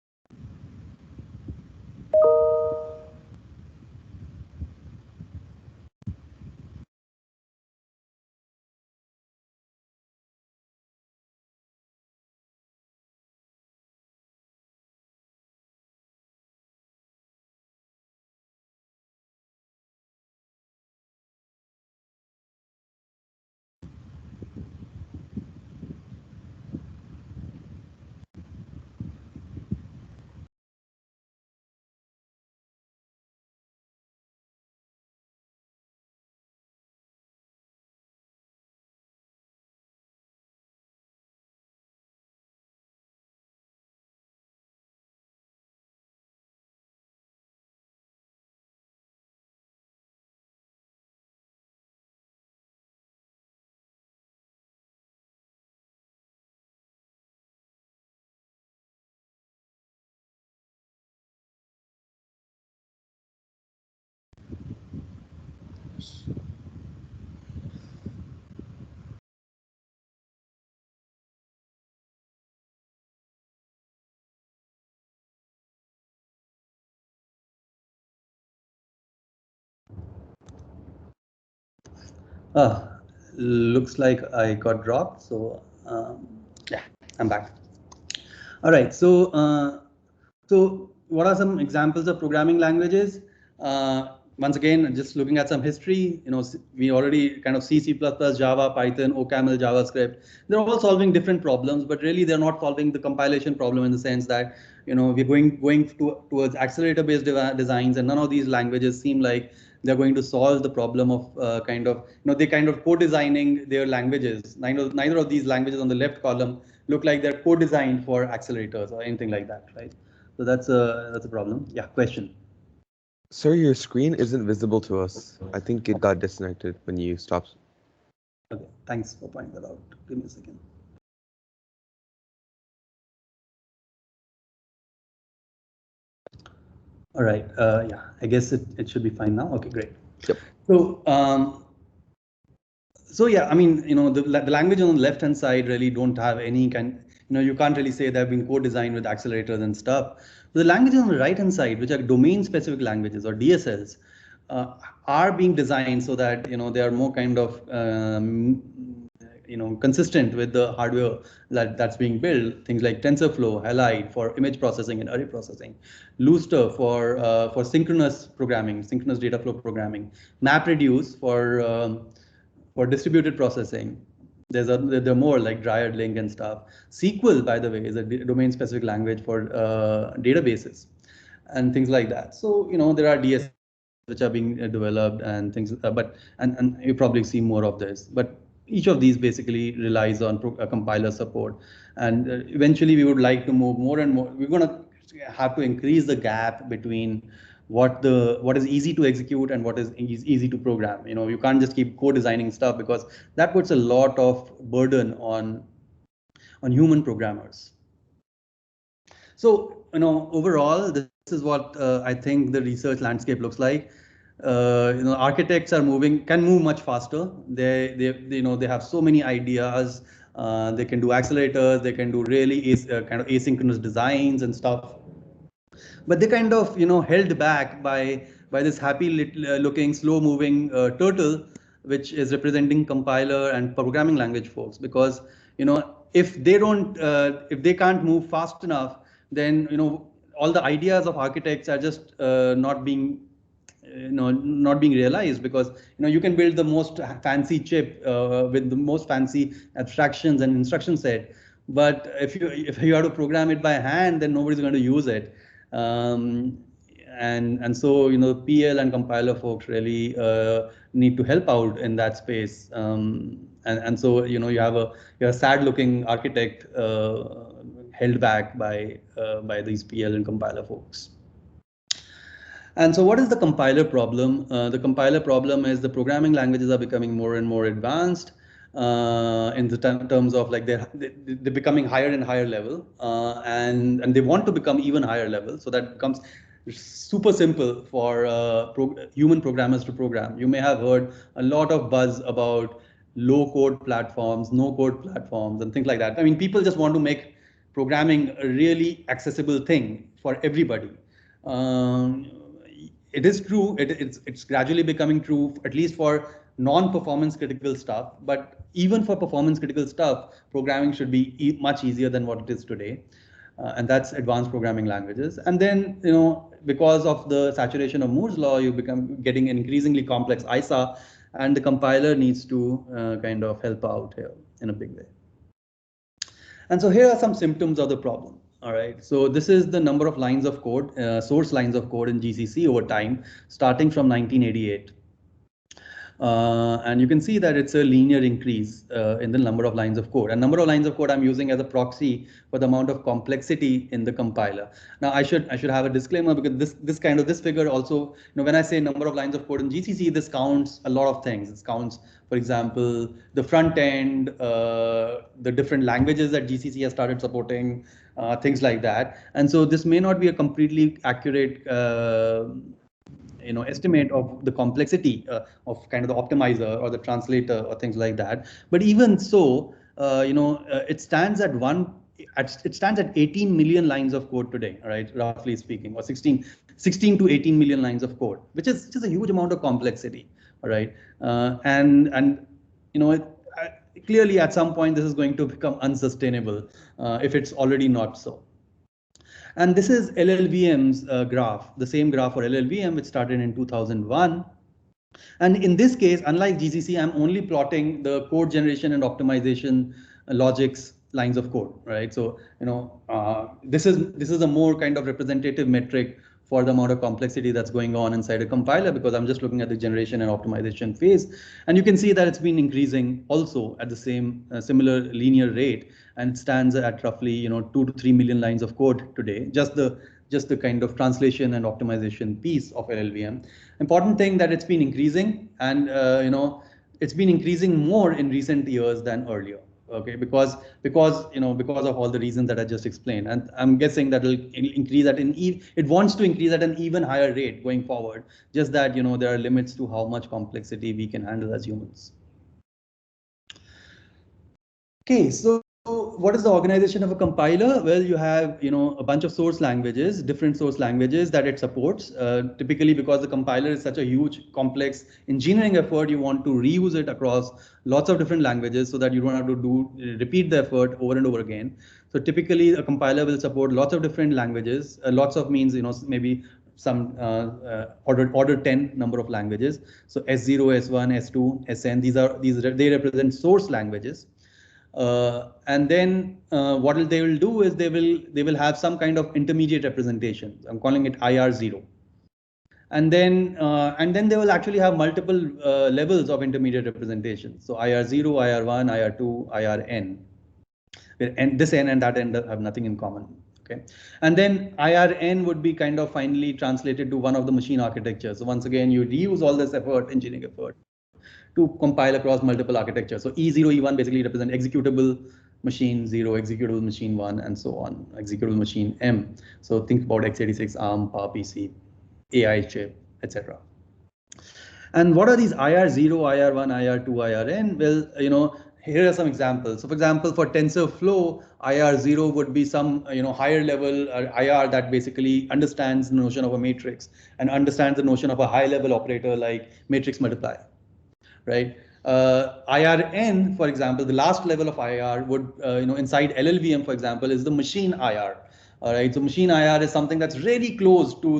Looks like I got dropped. So yeah, I'm back. All right. So what are some examples of programming languages? Once again, just looking at some history, we already kind of see C++, Java, Python, OCaml, JavaScript. They're all solving different problems, but really they're not solving the compilation problem in the sense that, we're going towards accelerator-based designs, and none of these languages seem like they're going to solve the problem of they kind of co-designing their languages. Neither of these languages on the left column look like they're co-designed for accelerators or anything like that, right? So that's a problem. Yeah, question. Sir, your screen isn't visible to us. I think it got disconnected when you stopped. Okay, thanks for pointing that out. Give me a second. All right. Yeah, I guess it should be fine now. Okay, great. Yep. So yeah, I mean, the language on the left-hand side really don't have any kind. You can't really say they've been co-designed with accelerators and stuff. The languages on the right-hand side, which are domain-specific languages or DSLs, are being designed so that they are more kind of consistent with the hardware that's being built. Things like TensorFlow, Halide for image processing and array processing, Lustre for synchronous programming, synchronous data flow programming, MapReduce for distributed processing. There are more like Dryad, Link, and stuff. SQL, by the way, is a domain-specific language for databases and things like that. So there are DSLs which are being developed and things, and you probably see more of this. But each of these basically relies on compiler support, and eventually we would like to move more and more. We're going to have to increase the gap between what is easy to execute and what is easy to program. You can't just keep co-designing stuff because that puts a lot of burden on human programmers. So overall, this is what I think the research landscape looks like. Architects can move much faster. They have so many ideas. They can do accelerators. They can do really kind of asynchronous designs and stuff. But they kind of held back by this happy looking slow moving turtle, which is representing compiler and programming language folks, because if they can't move fast enough, then all the ideas of architects are just not being realized, because you can build the most fancy chip with the most fancy abstractions and instruction set, but if you have to program it by hand, then nobody's going to use it. And so PL and compiler folks really need to help out in that space. And so you have a sad looking architect held back by these PL and compiler folks. And so what is the compiler problem? The compiler problem is the programming languages are becoming more and more advanced in the terms of like they're becoming higher and higher level, and they want to become even higher level. So that becomes super simple for human programmers to program. You may have heard a lot of buzz about low-code platforms, no-code platforms, and things like that. I mean, people just want to make programming a really accessible thing for everybody. It is true. It's gradually becoming true, at least for non-performance critical stuff. But even for performance critical stuff, programming should be much easier than what it is today. And that's advanced programming languages. And then, because of the saturation of Moore's law, you become getting an increasingly complex ISA, and the compiler needs to kind of help out here in a big way. And so here are some symptoms of the problem. All right, so this is the number of lines of code, source lines of code in GCC over time, starting from 1988. And you can see that it's a linear increase in the number of lines of code. And number of lines of code I'm using as a proxy for the amount of complexity in the compiler. Now I should have a disclaimer, because this figure also, when I say number of lines of code in GCC, this counts a lot of things. It counts, for example, the front end, the different languages that GCC has started supporting, things like that. And so this may not be a completely accurate estimate of the complexity of kind of the optimizer or the translator or things like that. But even so, it stands at 18 million lines of code today, right? Roughly speaking, or 16 to 18 million lines of code, which is just a huge amount of complexity, all right? Clearly at some point this is going to become unsustainable if it's already not so. And this is LLVM's graph, the same graph for LLVM, which started in 2001. And in this case, unlike GCC, I'm only plotting the code generation and optimization logics lines of code, right? So, this is a more kind of representative metric for the amount of complexity that's going on inside a compiler, because I'm just looking at the generation and optimization phase. And you can see that it's been increasing also at the same similar linear rate, and it stands at roughly 2 to 3 million lines of code today, just the kind of translation and optimization piece of LLVM. Important thing that it's been increasing, and it's been increasing more in recent years than earlier. Okay, because of all the reasons that I just explained, and I'm guessing that it'll increase at it wants to increase at an even higher rate going forward. Just that there are limits to how much complexity we can handle as humans. Okay, so what is the organization of a compiler? Well, you have a bunch of source languages, different source languages that it supports. Typically, because the compiler is such a huge, complex engineering effort, you want to reuse it across lots of different languages so that you don't have to repeat the effort over and over again. So typically, a compiler will support lots of different languages. Lots of means maybe some order 10 number of languages. So S0, S1, S2, Sn. They represent source languages. And then what they will do is they will have some kind of intermediate representation. I'm calling it IR0. And then they will actually have multiple levels of intermediate representation. So IR0, IR1, IR2, IRN. And this n and that n have nothing in common. Okay, and then IRN would be kind of finally translated to one of the machine architectures. So once again, you reuse all this engineering effort to compile across multiple architectures. So E0, E1 basically represent executable machine 0, executable machine 1, and so on, executable machine M. So think about x86, ARM, PowerPC, AI chip, etc. And what are these IR0, IR1, IR2, IRN? Well, here are some examples. So for example, for TensorFlow, IR0 would be some higher level IR that basically understands the notion of a matrix and understands the notion of a high level operator like matrix multiply. Right. IRN, for example, the last level of IR would, inside LLVM, for example, is the machine IR. All right. So machine IR is something that's really close to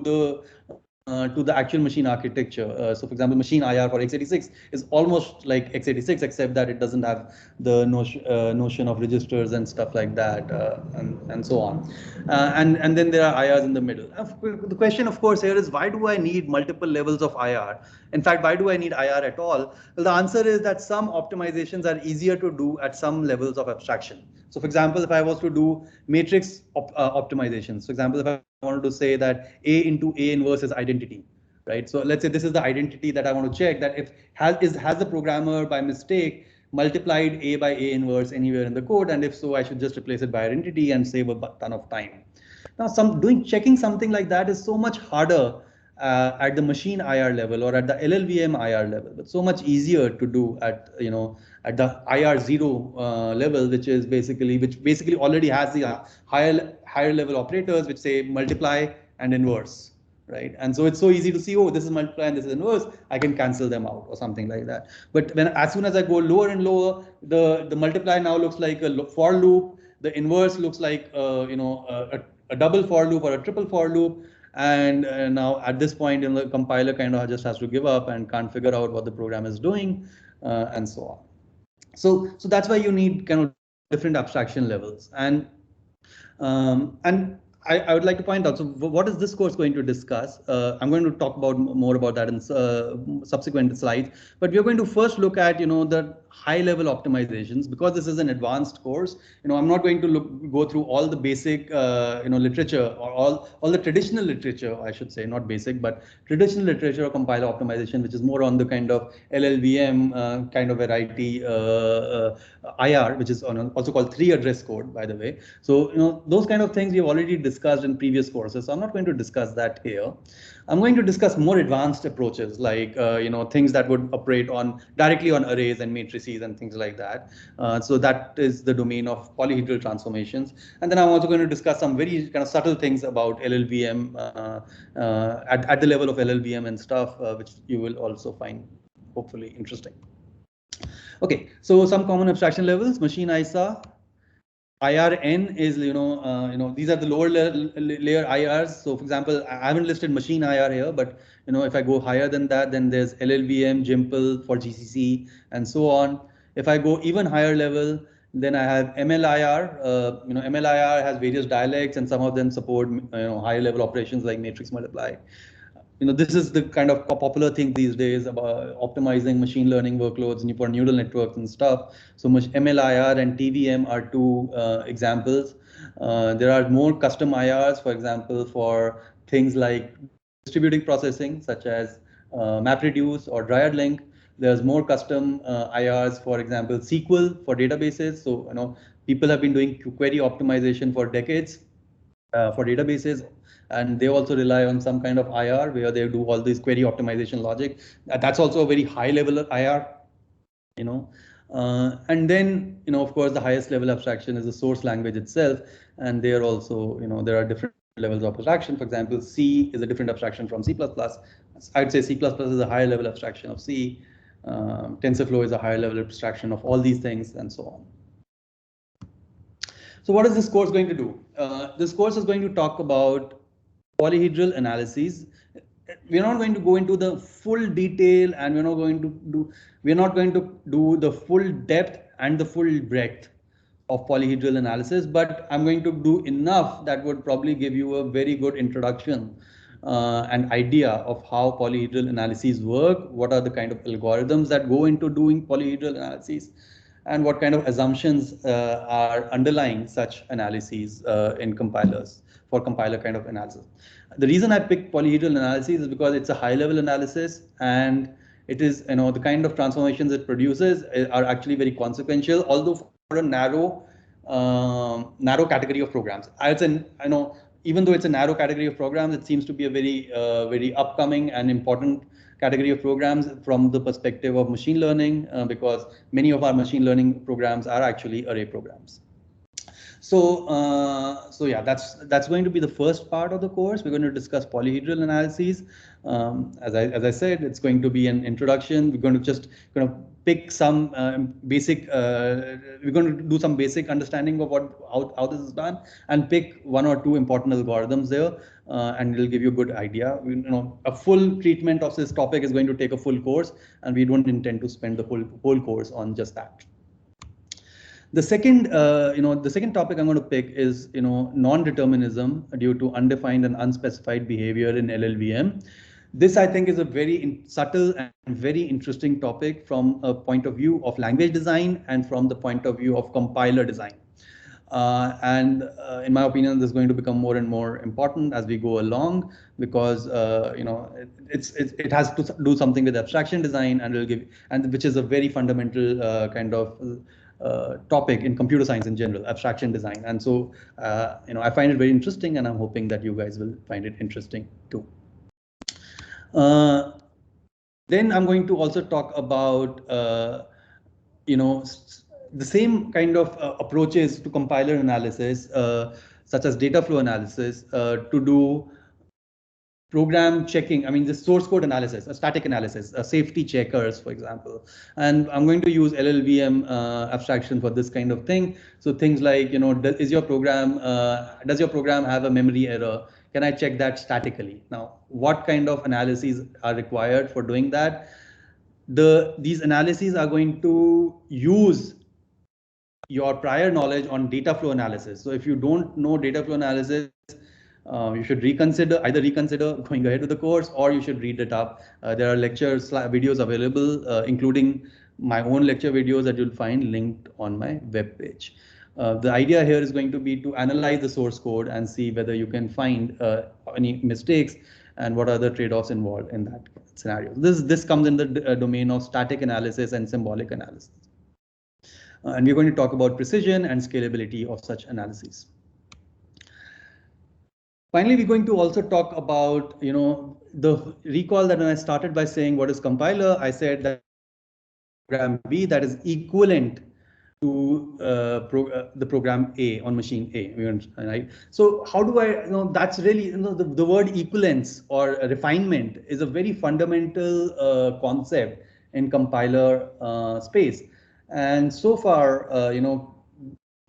the actual machine architecture. So for example, machine IR for x86 is almost like x86, except that it doesn't have the notion of registers and stuff like that, and so on. And then there are IRs in the middle. The question, of course, here is, why do I need multiple levels of IR? In fact, why do I need IR at all? Well, the answer is that some optimizations are easier to do at some levels of abstraction. So for example, if I was to do matrix optimizations, for example, if I wanted to say that A into A inverse is identity, right? So let's say this is the identity that I want to check, that if has the programmer by mistake multiplied A by A inverse anywhere in the code, and if so, I should just replace it by identity and save a ton of time. Now, checking something like that is so much harder at the machine IR level or at the LLVM IR level, but so much easier to do at at the IR0 level, which basically already has the higher level operators which say multiply and inverse, right? And so it's so easy to see, oh, this is multiply and this is inverse, I can cancel them out or something like that. But as soon as I go lower and lower, the multiply now looks like a for loop, the inverse looks like a double for loop or a triple for loop. And now at this point, the compiler kind of just has to give up and can't figure out what the program is doing, and so on. So that's why you need kind of different abstraction levels. And I would like to point out, so what is this course going to discuss? I'm going to talk about more about that in subsequent slides, but we're going to first look at, the high level optimizations. Because this is an advanced course, I'm not going to go through all the basic, literature or all the traditional literature, I should say, not basic, but traditional literature of compiler optimization, which is more on the kind of LLVM kind of variety IR, which is also called 3-address code, by the way. So, those kind of things we've already discussed in previous courses. So I'm not going to discuss that here. I'm going to discuss more advanced approaches, like things that would operate directly on arrays and matrices and things like that. So that is the domain of polyhedral transformations. And then I'm also going to discuss some very kind of subtle things about LLVM at the level of LLVM and stuff, which you will also find hopefully interesting. Okay, so some common abstraction levels: machine ISA. IRN is, these are the lower layer IRs. So for example, I haven't listed machine IR here, but if I go higher than that, then there's LLVM, GIMPL for GCC, and so on. If I go even higher level, then I have MLIR. MLIR has various dialects, and some of them support higher level operations like matrix multiply. This is the kind of popular thing these days about optimizing machine learning workloads for neural networks and stuff. So MLIR and TVM are two examples. There are more custom IRs, for example, for things like distributing processing, such as MapReduce or Dryadlink. There's more custom IRs, for example, SQL for databases. So people have been doing query optimization for decades for databases. And they also rely on some kind of IR where they do all this query optimization logic. That's also a very high level of IR, and then, of course, the highest level abstraction is the source language itself. And there also, there are different levels of abstraction. For example, C is a different abstraction from C++. I'd say C++ is a higher level abstraction of C. TensorFlow is a higher level abstraction of all these things, and so on. So what is this course going to do? This course is going to talk about polyhedral analyses. We're not going to go into the full detail, and we're not going to do the full depth and the full breadth of polyhedral analysis, but I'm going to do enough that would probably give you a very good introduction and idea of how polyhedral analyses work, what are the kind of algorithms that go into doing polyhedral analyses, and what kind of assumptions are underlying such analyses in compilers for compiler kind of analysis. The reason I picked polyhedral analysis is because it's a high level analysis, and it is, the kind of transformations it produces are actually very consequential, although for a narrow category of programs. Even though it's a narrow category of programs, it seems to be a very upcoming and important category of programs from the perspective of machine learning, because many of our machine learning programs are actually array programs. So yeah, that's going to be the first part of the course. We're going to discuss polyhedral analyses. As I said, it's going to be an introduction. We're going to pick some basic. We're going to do some basic understanding of how this is done, and pick one or two important algorithms there, and it'll give you a good idea. A full treatment of this topic is going to take a full course, and we don't intend to spend the whole course on just that. The second topic I'm going to pick is, non-determinism due to undefined and unspecified behavior in LLVM. This, I think, is a very subtle and very interesting topic from a point of view of language design and from the point of view of compiler design. In my opinion, this is going to become more and more important as we go along, because it has to do something with abstraction design, and which is a very fundamental kind of topic in computer science in general, abstraction design. And so, I find it very interesting, and I'm hoping that you guys will find it interesting too. Then I'm going to also talk about, the same kind of approaches to compiler analysis, such as data flow analysis, to do program checking, I mean, the source code analysis, a static analysis, safety checkers, for example. And I'm going to use LLVM abstraction for this kind of thing. So things like, does your program have a memory error? Can I check that statically? Now, what kind of analyses are required for doing that? These analyses are going to use your prior knowledge on data flow analysis. So if you don't know data flow analysis, you should either reconsider going ahead with the course, or you should read it up. There are lectures, videos available, including my own lecture videos that you'll find linked on my webpage. The idea here is going to be to analyze the source code and see whether you can find any mistakes and what are the trade-offs involved in that scenario. This comes in the domain of static analysis and symbolic analysis. And we're going to talk about precision and scalability of such analyses. Finally, we're going to also talk about, the recall that when I started by saying what is compiler, I said that program B that is equivalent to the program A on machine A, right? So how do I, that's really, the word equivalence or refinement is a very fundamental concept in compiler space. And so far,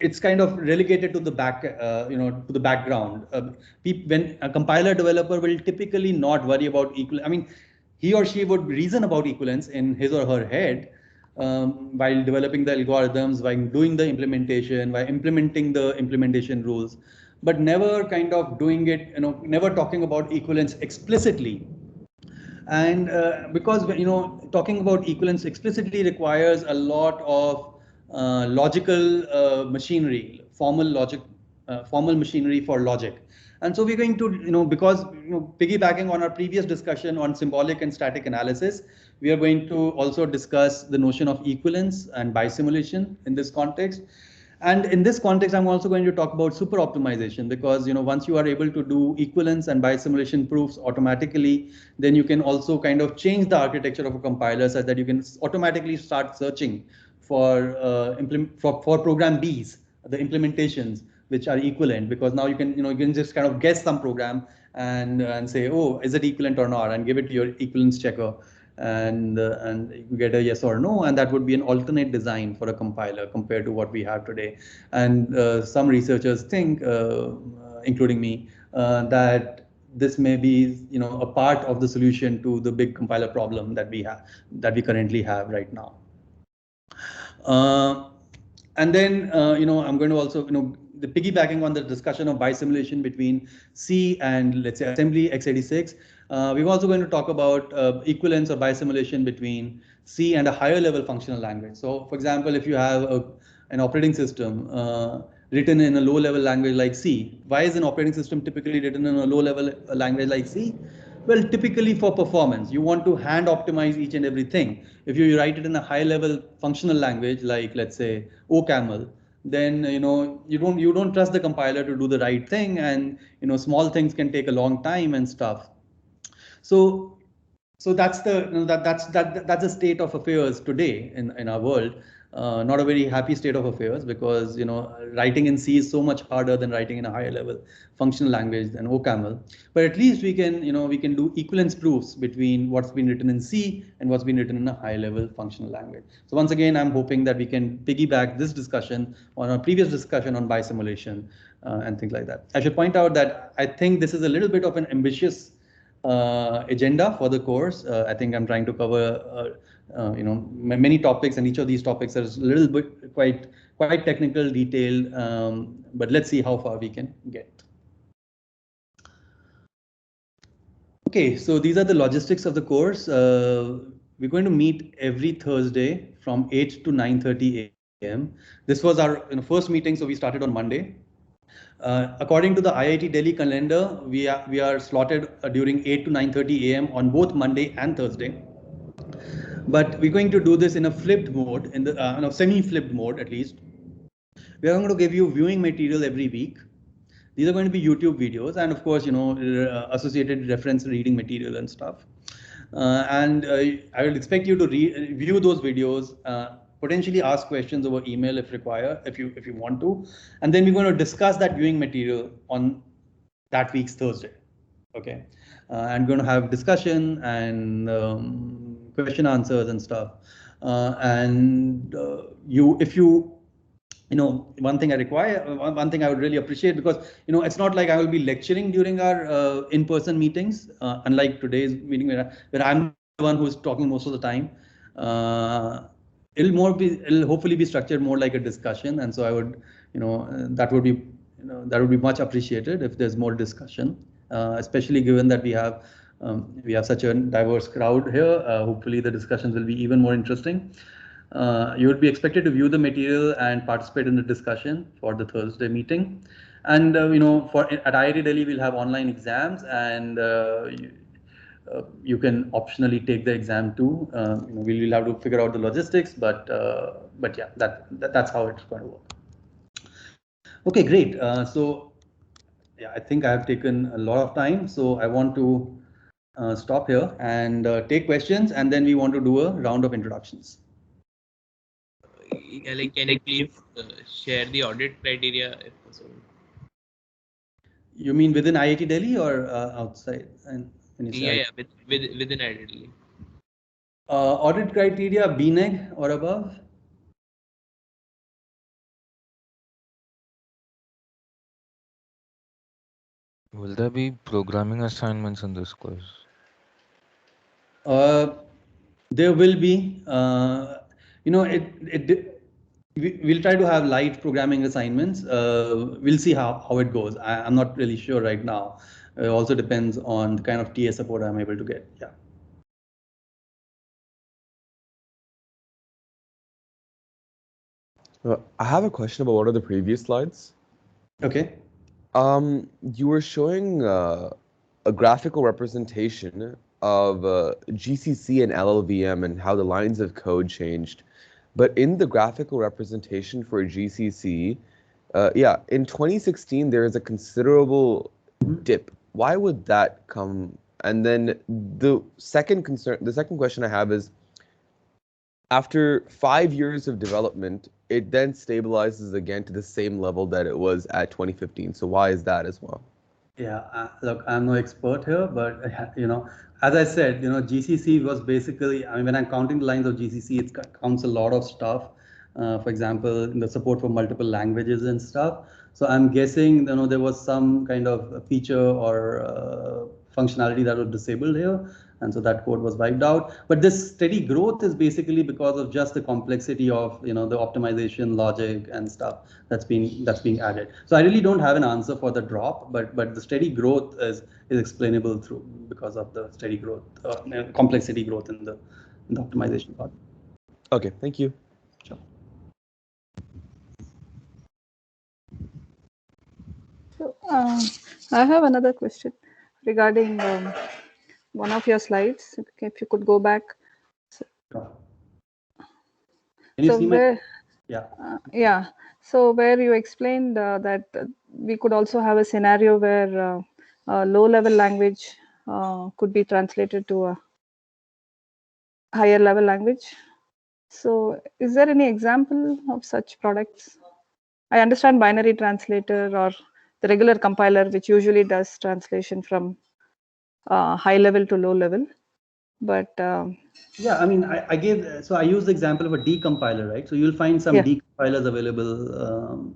it's kind of relegated to the to the background. When a compiler developer will typically not worry about he or she would reason about equivalence in his or her head while developing the algorithms, while doing the implementation, while implementing the implementation rules, but never kind of doing it, never talking about equivalence explicitly. And because, talking about equivalence explicitly requires a lot of logical machinery, formal machinery for logic. And so we're going to, because, piggybacking on our previous discussion on symbolic and static analysis, we are going to also discuss the notion of equivalence and bisimulation in this context. And in this context, I'm also going to talk about super optimization, because once you are able to do equivalence and bisimulation proofs automatically, then you can also kind of change the architecture of a compiler such that you can automatically start searching for program Bs, the implementations which are equivalent, because now you can just kind of guess some program and say, oh, is it equivalent or not, and give it to your equivalence checker. And you get a yes or no, and that would be an alternate design for a compiler compared to what we have today. And some researchers think, including me, that this may be a part of the solution to the big compiler problem that we currently have right now. And then I'm going to also the piggybacking on the discussion of bisimulation between C and, let's say, assembly x86. We're also going to talk about equivalence or bisimulation between C and a higher level functional language. So, for example, if you have an operating system written in a low level language like C, why is an operating system typically written in a low level language like C? Well, typically for performance, you want to hand optimize each and everything. If you write it in a high level functional language like, let's say, OCaml, then you don't trust the compiler to do the right thing, and small things can take a long time and stuff. So that's the state of affairs today in our world. Not a very happy state of affairs, because writing in C is so much harder than writing in a higher level functional language than OCaml. But at least we can do equivalence proofs between what's been written in C and what's been written in a high level functional language. So once again, I'm hoping that we can piggyback this discussion on our previous discussion on bisimulation and things like that. I should point out that I think this is a little bit of an ambitious agenda for the course. I think I'm trying to cover many topics, and each of these topics is a little bit quite technical, detailed, but let's see how far we can get. Okay, so these are the logistics of the course. We're going to meet every Thursday from 8 to 9:30 a.m. This was our first meeting, so we started on Monday. According to the IIT Delhi calendar, we are slotted during 8 to 9:30 a.m. on both Monday and Thursday. But we're going to do this in a flipped mode, in the semi-flipped mode at least. We are going to give you viewing material every week. These are going to be YouTube videos, and of course, associated reference reading material and stuff. And I will expect you to review those videos, potentially ask questions over email if required, if you want to, and then we're going to discuss that viewing material on that week's Thursday. Okay, and going to have discussion and question answers and stuff. And if you one thing I require, one thing I would really appreciate, because it's not like I will be lecturing during our in-person meetings, unlike today's meeting where I'm the one who's talking most of the time. It'll hopefully be structured more like a discussion, and so I would, that would be much appreciated if there's more discussion, especially given that we have such a diverse crowd here. Hopefully the discussions will be even more interesting. You would be expected to view the material and participate in the discussion for the Thursday meeting. And at IIT Delhi, we'll have online exams, and you can optionally take the exam too. We'll have to figure out the logistics, but yeah, that's how it's going to work. Okay, great. So yeah, I think I have taken a lot of time, so I want to stop here and take questions, and then we want to do a round of introductions. Yeah, like, can you please share the audit criteria if possible? You mean within IIT Delhi or outside? Yeah, within IIT Delhi. Audit criteria BNEG or above? Will there be programming assignments in this course? There will be. We'll try to have light programming assignments. We'll see how it goes. I'm not really sure right now. It also depends on the kind of TA support I'm able to get. Yeah. I have a question about one of the previous slides. Okay. You were showing a graphical representation of GCC and LLVM and how the lines of code changed. But in the graphical representation for GCC, in 2016, there is a considerable dip. Why would that come? And then the second question I have is, after 5 years of development, it then stabilizes again to the same level that it was at 2015. So why is that as well? Yeah, look, I'm no expert here, but as I said, GCC was basically, when I'm counting the lines of GCC, it counts a lot of stuff. For example, in the support for multiple languages and stuff. So I'm guessing, there was some kind of feature or functionality that was disabled here, and so that code was wiped out. But this steady growth is basically because of just the complexity of the optimization logic and stuff that's being added. So I really don't have an answer for the drop, but the steady growth is explainable because of the steady growth, complexity growth in the optimization part. Okay, thank you. Sure. So I have another question regarding one of your slides. If you could go back. Can you see my? Yeah. So where you explained that we could also have a scenario where a low-level language could be translated to a higher-level language. So is there any example of such products? I understand binary translator or the regular compiler, which usually does translation from high level to low level, but yeah, I used the example of a decompiler, right? So you'll find some decompilers available,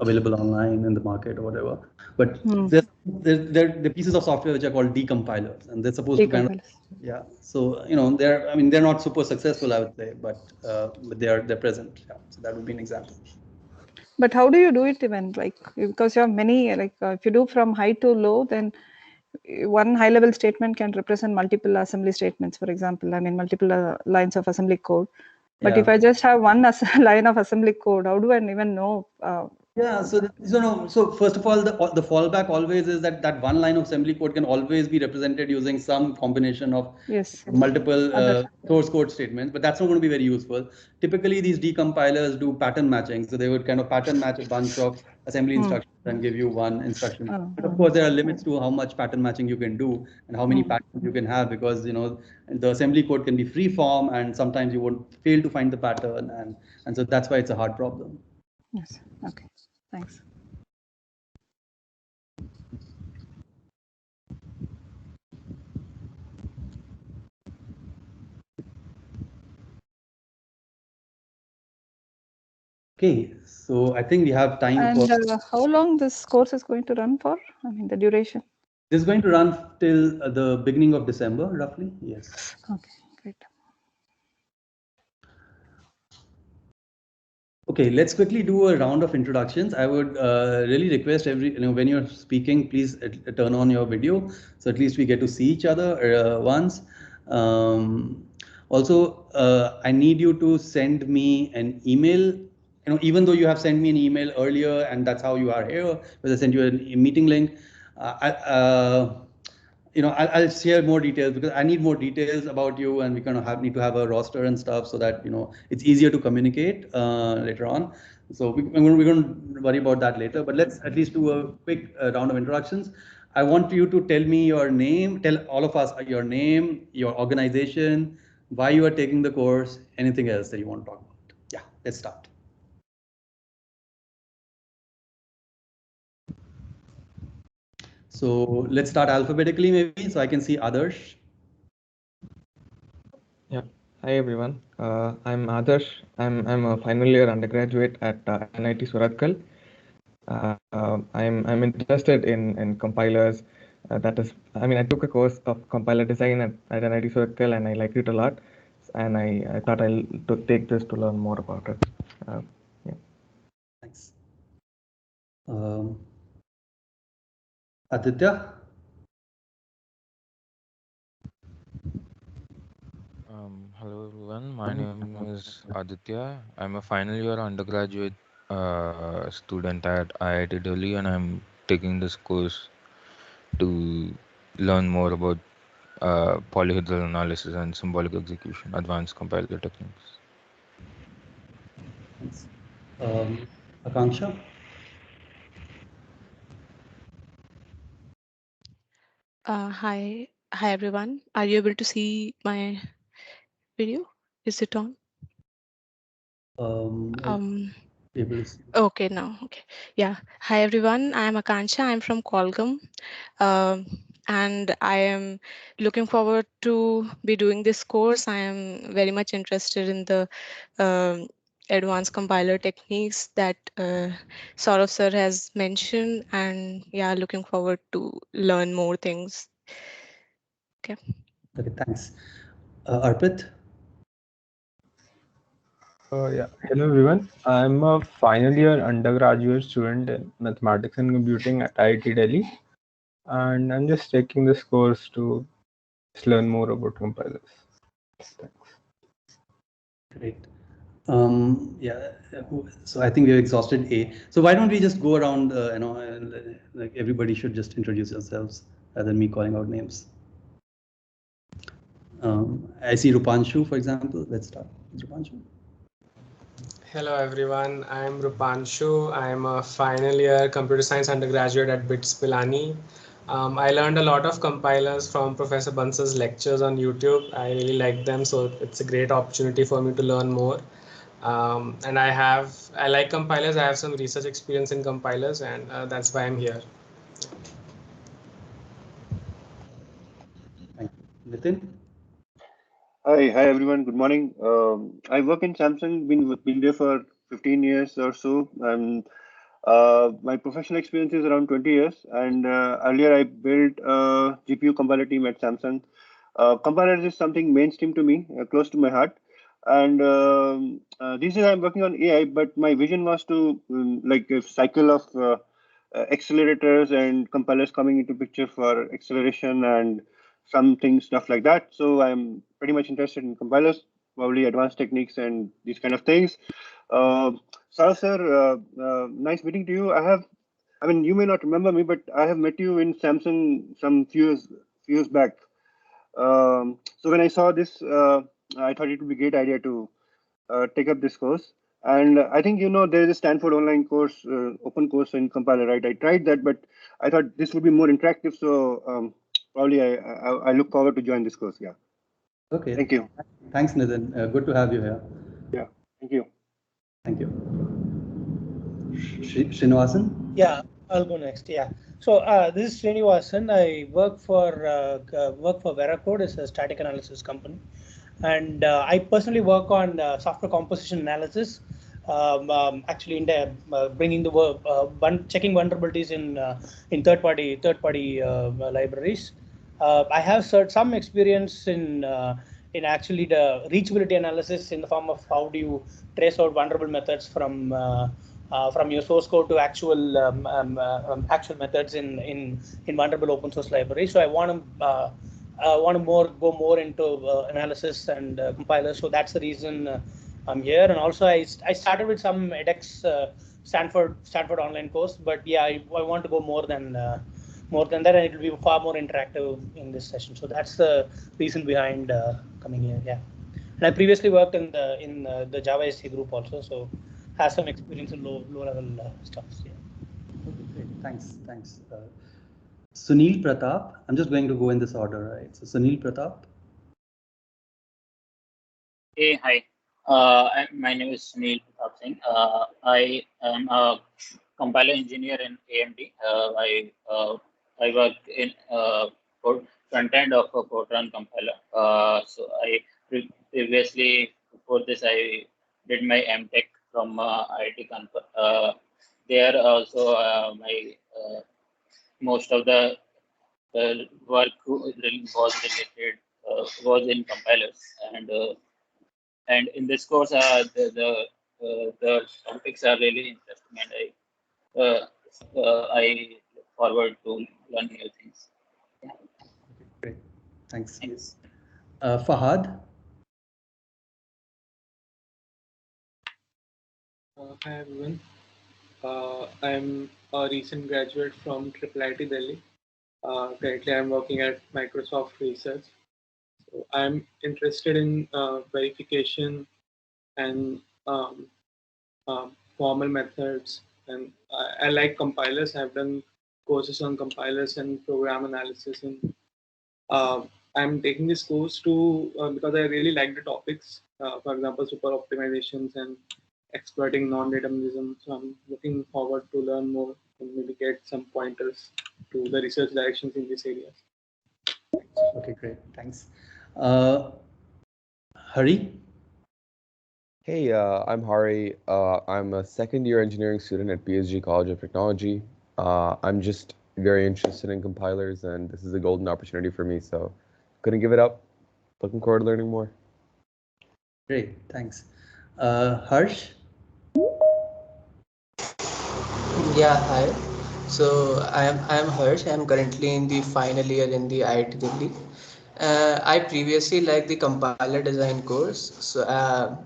available online in the market or whatever. But there are pieces of software which are called decompilers, and they're supposed to So they're not super successful, I would say, but they're present. Yeah. So that would be an example. But how do you do it even, because you have many, if you do from high to low, then one high level statement can represent multiple assembly statements, for example, multiple lines of assembly code. But if I just have one line of assembly code, how do I even know Yeah, so first of all, the fallback always is that one line of assembly code can always be represented using some combination of multiple source code statements, but that's not going to be very useful. Typically, these decompilers do pattern matching, so they would kind of pattern match a bunch of assembly instructions and give you one instruction. But of course, there are limits to how much pattern matching you can do and how many patterns you can have, because the assembly code can be free form, and sometimes you won't fail to find the pattern, and so that's why it's a hard problem. Yes. Okay. Thanks. Okay, so I think we have time for. And how long this course is going to run for? I mean, the duration. This is going to run till the beginning of December, roughly. Yes. Okay, great. Okay, let's quickly do a round of introductions. I would really request when you're speaking, please turn on your video, so at least we get to see each other once. Also, I need you to send me an email. Even though you have sent me an email earlier, and that's how you are here, because I sent you a meeting link. I'll share more details, because I need more details about you, and we kind of need to have a roster and stuff, so that it's easier to communicate later on. So we're going to worry about that later, but let's at least do a quick round of introductions. I want you to tell me your name, tell all of us your name, your organization, why you are taking the course, anything else that you want to talk about. Yeah, let's start. So let's start alphabetically, maybe, so I can see Adarsh. Yeah. Hi everyone. I'm Adarsh. I'm a final year undergraduate at NIT Surathkal. I'm interested in compilers. I took a course of compiler design at NIT Surathkal, and I liked it a lot. And I thought I'll take this to learn more about it. Yeah. Thanks. Aditya? Hello everyone, my name is Aditya. I'm a final year undergraduate student at IIT Delhi, and I'm taking this course to learn more about polyhedral analysis and symbolic execution, advanced compiler techniques. Thanks. Akanksha? Hi everyone. Are you able to see my video? Is it on? Okay, now. Okay. Yeah. Hi everyone. I am Akanksha. I'm from Qualcomm. And I am looking forward to be doing this course. I am very much interested in the advanced compiler techniques that Saurav sir has mentioned, and yeah, looking forward to learn more things. Okay. Okay, thanks. Arpit? Yeah, hello everyone. I'm a final year undergraduate student in mathematics and computing at IIT Delhi, and I'm just taking this course to learn more about compilers. Thanks. Great. Yeah, so I think we've exhausted A. So why don't we just go around, like everybody should just introduce yourselves rather than me calling out names. I see Rupanshu, for example. Let's start with Rupanshu. Hello everyone, I'm Rupanshu. I'm a final year computer science undergraduate at BITS Pilani. I learned a lot of compilers from Professor Bansal's lectures on YouTube. I really like them, so it's a great opportunity for me to learn more. And I like compilers. I have some research experience in compilers, and that's why I'm here. Thank you. Nitin? Hi everyone. Good morning. I work in Samsung. Been there for 15 years or so. My professional experience is around 20 years. And earlier I built a GPU compiler team at Samsung. Compilers is something mainstream to me, close to my heart. And these days I'm working on AI, but my vision was to like a cycle of accelerators and compilers coming into picture for acceleration and stuff like that. So I'm pretty much interested in compilers, probably advanced techniques and these kind of things. Saurabh sir, nice meeting to you. I mean, you may not remember me, but I have met you in Samsung some few years back. So when I saw this, I thought it would be a great idea to take up this course. And I think, you know, there is a Stanford online course, open course in compiler, right? I tried that, but I thought this would be more interactive. So probably I look forward to join this course. Yeah. Okay. Thank you. Thanks, Nitin. Good to have you here. Yeah. Thank you. Thank you. Srinivasan? Yeah, I'll go next. Yeah. So this is Srinivasan. I work for Veracode. It's a static analysis company, and I personally work on software composition analysis. Actually, in the bringing the work, checking vulnerabilities in third-party libraries. I have some experience in actually the reachability analysis in the form of how do you trace out vulnerable methods from your source code to actual actual methods in vulnerable open source libraries. So I want to go more into analysis and compilers. So that's the reason I'm here. And also I started with some edX Stanford online course, but yeah, I want to go more than that, and it will be far more interactive in this session. So that's the reason behind coming here. Yeah, and I previously worked in the Java SC group also, so has some experience in low level stuff. Yeah. Okay, great. Thanks. Sunil Pratap. I'm just going to go in this order, right? So Sunil Pratap. Hey, hi. My name is Sunil Pratap Singh. I am a compiler engineer in AMD. I work in front end of a Fortran compiler. So I previously, before this, I did my MTech from IIT Kanpur. There also my most of the work was related was in compilers, and in this course the topics are really interesting, and I look forward to learn new things. Yeah. Great, thanks. Yes. Fahad. Hi everyone. I'm a recent graduate from IIIT Delhi. Currently, I'm working at Microsoft Research. So I'm interested in verification and formal methods, and I like compilers. I've done courses on compilers and program analysis, and I'm taking this course because I really like the topics. For example, super optimizations and exploiting non-determinism. So I'm looking forward to learn more and maybe get some pointers to the research directions in these areas. Okay, great. Thanks. Hari? Hey, I'm Hari. I'm a second-year engineering student at PSG College of Technology. I'm just very interested in compilers, and this is a golden opportunity for me, so couldn't give it up. Looking forward to learning more. Great, thanks. Harsh? Yeah, hi. So I am Harsh. I am currently in the final year in the IIT Delhi. I previously liked the compiler design course. So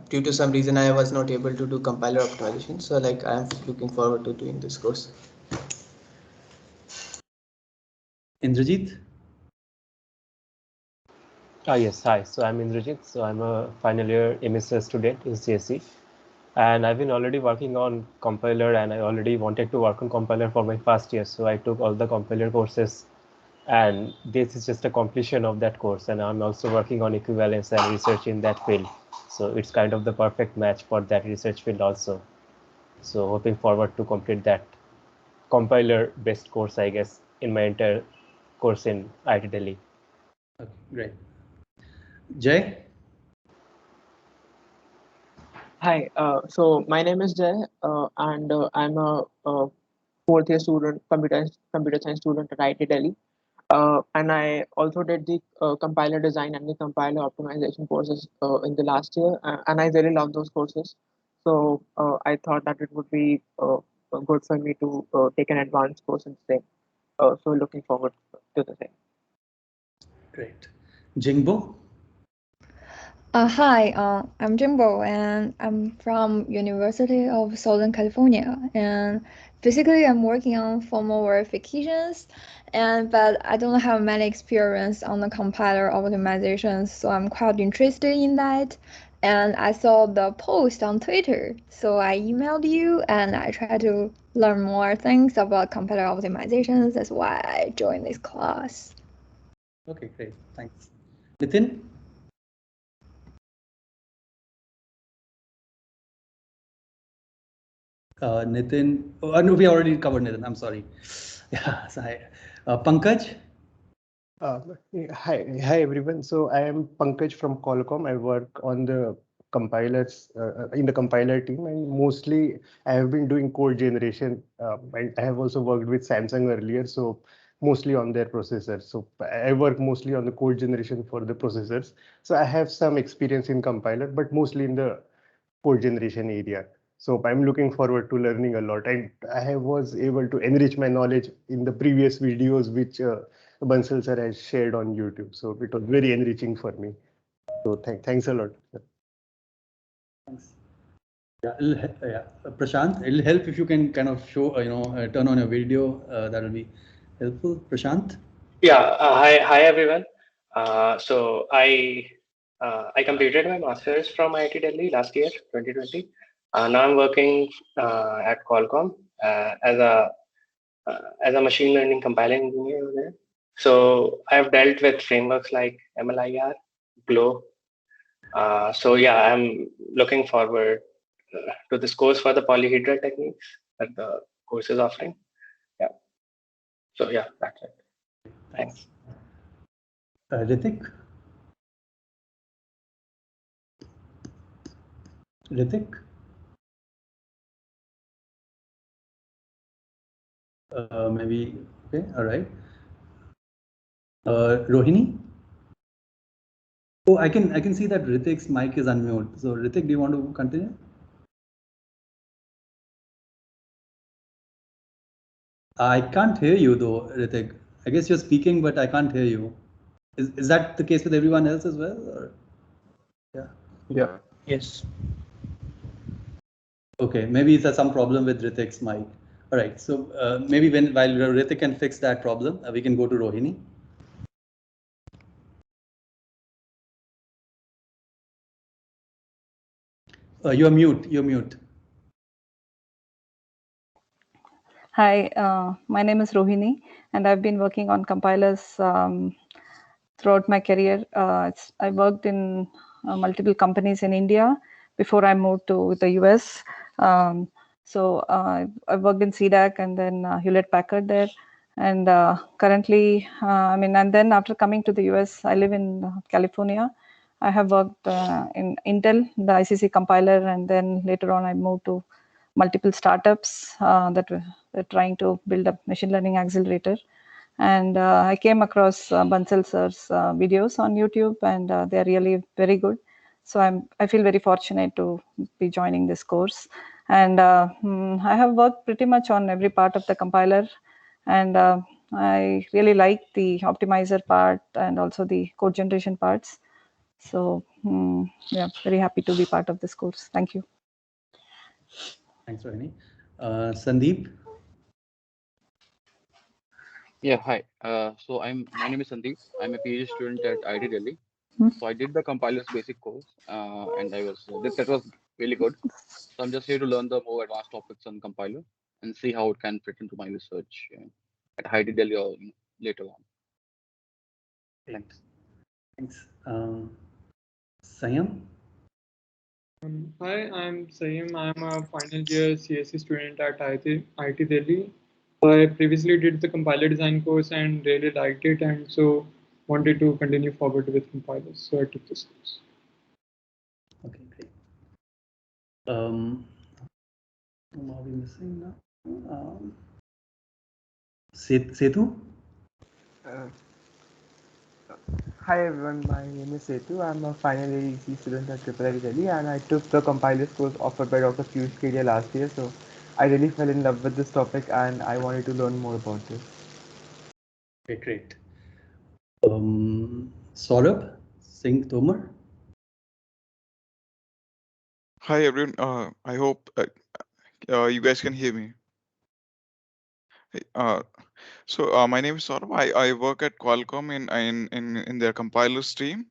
due to some reason, I was not able to do compiler optimization. So like I am looking forward to doing this course. Indrajit? Yes, hi. So I'm Indrajit. So I'm a final year MSc student in CSE. And I've been already working on compiler, and I already wanted to work on compiler for my first year. So I took all the compiler courses, and this is just a completion of that course. And I'm also working on equivalence and research in that field. So it's kind of the perfect match for that research field also. So hoping forward to complete that compiler based course, I guess, in my entire course in IIT Delhi. Okay, great. Jay? Hi, so my name is Jay, and I'm a fourth year student, computer science student at IIT Delhi. And I also did the compiler design and the compiler optimization courses in the last year, and I really love those courses. So I thought that it would be good for me to take an advanced course in the same. So looking forward to the same. Great. Jingbo? Hi, I'm Jimbo, and I'm from University of Southern California. And basically, I'm working on formal verifications, but I don't have many experience on the compiler optimizations, so I'm quite interested in that. And I saw the post on Twitter, so I emailed you, and I tried to learn more things about compiler optimizations. That's why I joined this class. Okay, great. Thanks. Nitin? Nitin, no, we already covered Nitin. I'm sorry. Yeah, so Pankaj? Hi everyone. So I am Pankaj from Qualcomm. I work on the compilers in the compiler team, and mostly I have been doing code generation. And I have also worked with Samsung earlier, so mostly on their processors. So I work mostly on the code generation for the processors. So I have some experience in compiler, but mostly in the code generation area. So I'm looking forward to learning a lot, and I was able to enrich my knowledge in the previous videos which Bansal sir has shared on YouTube. So it was very enriching for me. So thanks a lot. Thanks. Yeah, Prashant, it'll help if you can kind of show, turn on your video. That will be helpful. Prashant? Yeah, hi everyone. I completed my master's from IIT Delhi last year, 2020. Now I'm working at Qualcomm as a machine learning compiler engineer over there. So I've dealt with frameworks like MLIR, Glow. I'm looking forward to this course for the polyhedral techniques that the course is offering. Yeah. So yeah, that's it. Thanks. Ritik? Ritik? Maybe, okay, all right. Rohini? Oh, I can see that Ritik's mic is unmuted. So Ritik, do you want to continue? I can't hear you though, Ritik. I guess you're speaking, but I can't hear you. Is that the case with everyone else as well? Or? Yeah. Yeah. Yes. Okay, maybe it's some problem with Ritik's mic. All right, so maybe while Ritik can fix that problem, we can go to Rohini. You're mute. You're mute. Hi, my name is Rohini, and I've been working on compilers throughout my career. I worked in multiple companies in India before I moved to the US. I worked in CDAC and then Hewlett Packard there. And currently, and then after coming to the US, I live in California. I have worked in Intel, the ICC compiler, and then later on I moved to multiple startups that were trying to build a machine learning accelerator. And I came across Bansal sir's videos on YouTube, and they're really very good. So I feel very fortunate to be joining this course. And I have worked pretty much on every part of the compiler, and I really like the optimizer part and also the code generation parts. So yeah, very happy to be part of this course. Thank you. Thanks, Rohini. Sandeep? Yeah, hi. My name is Sandeep. I'm a PhD student at IIT Delhi. So I did the compiler's basic course, and that was really good. So I'm just here to learn the more advanced topics on compiler and see how it can fit into my research at IIT Delhi or later on. Thanks. Sayam? Hi, I'm Sayam. I'm a final year CSE student at IIT Delhi. I previously did the compiler design course and really liked it, and so wanted to continue forward with compilers. So I took this course. Okay, great. Who are we missing now? Setu? Hi everyone, my name is Setu. I'm a final year EC student at IIT Delhi, and I took the compilers course offered by Dr. Piyush Kedia last year. So I really fell in love with this topic, and I wanted to learn more about this. Okay, great. Saurabh Singh Tomar? Hi everyone. I hope you guys can hear me. Hey, my name is Saurabh. I work at Qualcomm in their compilers team,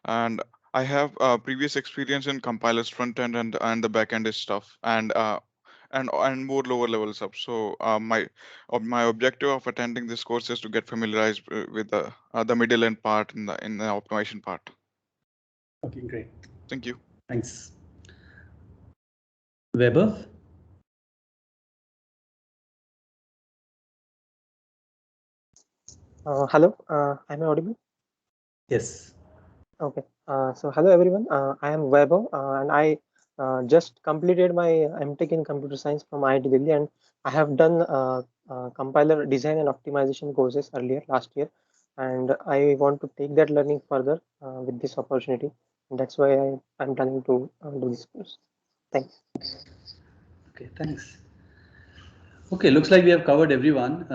and I have previous experience in compilers front end and the back end stuff, and more lower level stuff. So my objective of attending this course is to get familiarized with the middle end part in the optimization part. Okay, great. Thank you. Thanks. Weber? Hello, am I audible? Yes. Okay. So hello everyone. I am Vaibhav, and I just completed my MTech in computer science from IIT Delhi, and I have done compiler design and optimization courses earlier last year, and I want to take that learning further with this opportunity, and that's why I'm planning to do this course. Thanks. Okay, thanks. Okay, looks like we have covered everyone.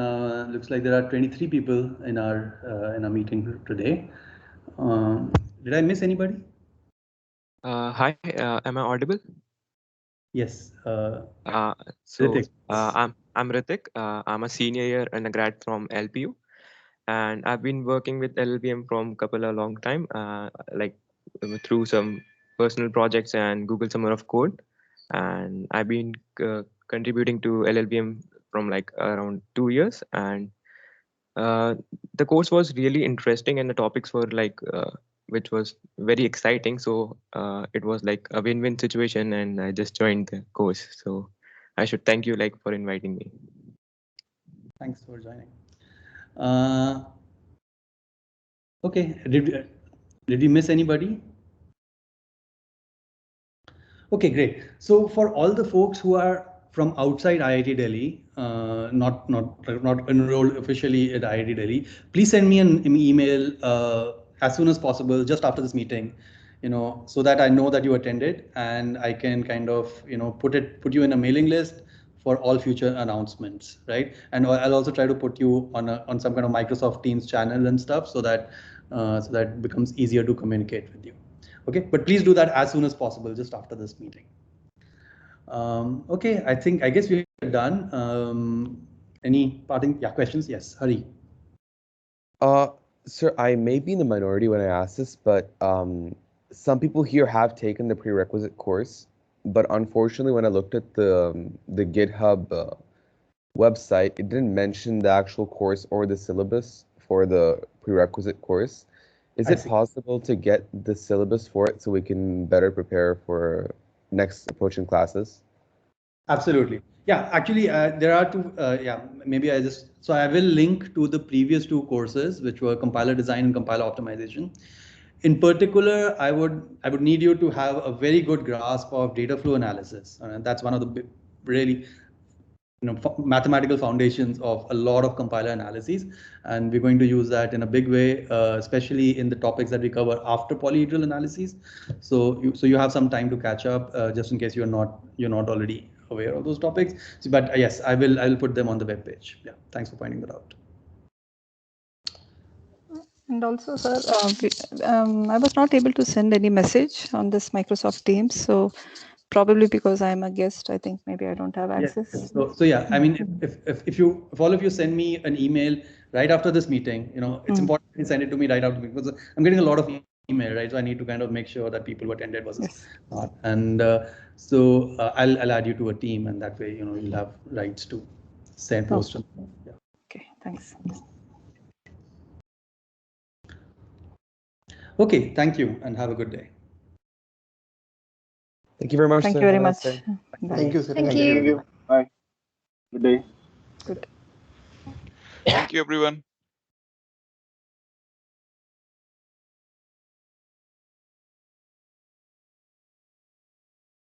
Looks like there are 23 people in our meeting today. Did I miss anybody? Hi, am I audible? Yes. Ritik. I'm Ritik. I'm a senior year undergrad from LPU, and I've been working with LLVM from a long time, like through some personal projects and Google Summer of Code, and I've been contributing to LLVM from like around 2 years, and the course was really interesting, and the topics were like which was very exciting. So it was like a win-win situation, and I just joined the course. So I should thank you like for inviting me. Thanks for joining. Okay, did we miss anybody? Okay, great. So for all the folks who are from outside IIT Delhi, not enrolled officially at IIT Delhi, please send me an email as soon as possible, just after this meeting, so that I know that you attended, and I can kind of put you in a mailing list for all future announcements, right? And I'll also try to put you on some kind of Microsoft Teams channel and stuff, so that it becomes easier to communicate with you. Okay, but please do that as soon as possible, just after this meeting. Okay, I guess we're done. Any parting questions? Yes, Hari. Sir, I may be in the minority when I ask this, but some people here have taken the prerequisite course, but unfortunately, when I looked at the GitHub website, it didn't mention the actual course or the syllabus for the prerequisite course. Is it possible to get the syllabus for it so we can better prepare for next approaching classes? Absolutely. Yeah, actually, there are two. Maybe so I will link to the previous two courses, which were compiler design and compiler optimization. In particular, I would need you to have a very good grasp of data flow analysis. That's one of the really mathematical foundations of a lot of compiler analyses, and we're going to use that in a big way, especially in the topics that we cover after polyhedral analyses. So you have some time to catch up, just in case you're not already aware of those topics. But yes, I will put them on the web page. Yeah, thanks for pointing that out. And also, sir, I was not able to send any message on this Microsoft Teams, so probably because I'm a guest, I think maybe I don't have access. Yes. So yeah, I mean, if all of you send me an email right after this meeting, it's important to send it to me right after, because I'm getting a lot of email, right? So I need to kind of make sure that people who attended versus not. And so I'll add you to a team, and that way, you'll have rights to send post. Yeah. Okay, thanks. Okay, thank you, and have a good day. Thank you very much. Thank you very much. Thank you, sir. Thank you. Bye. Good day. Good. Thank you, everyone.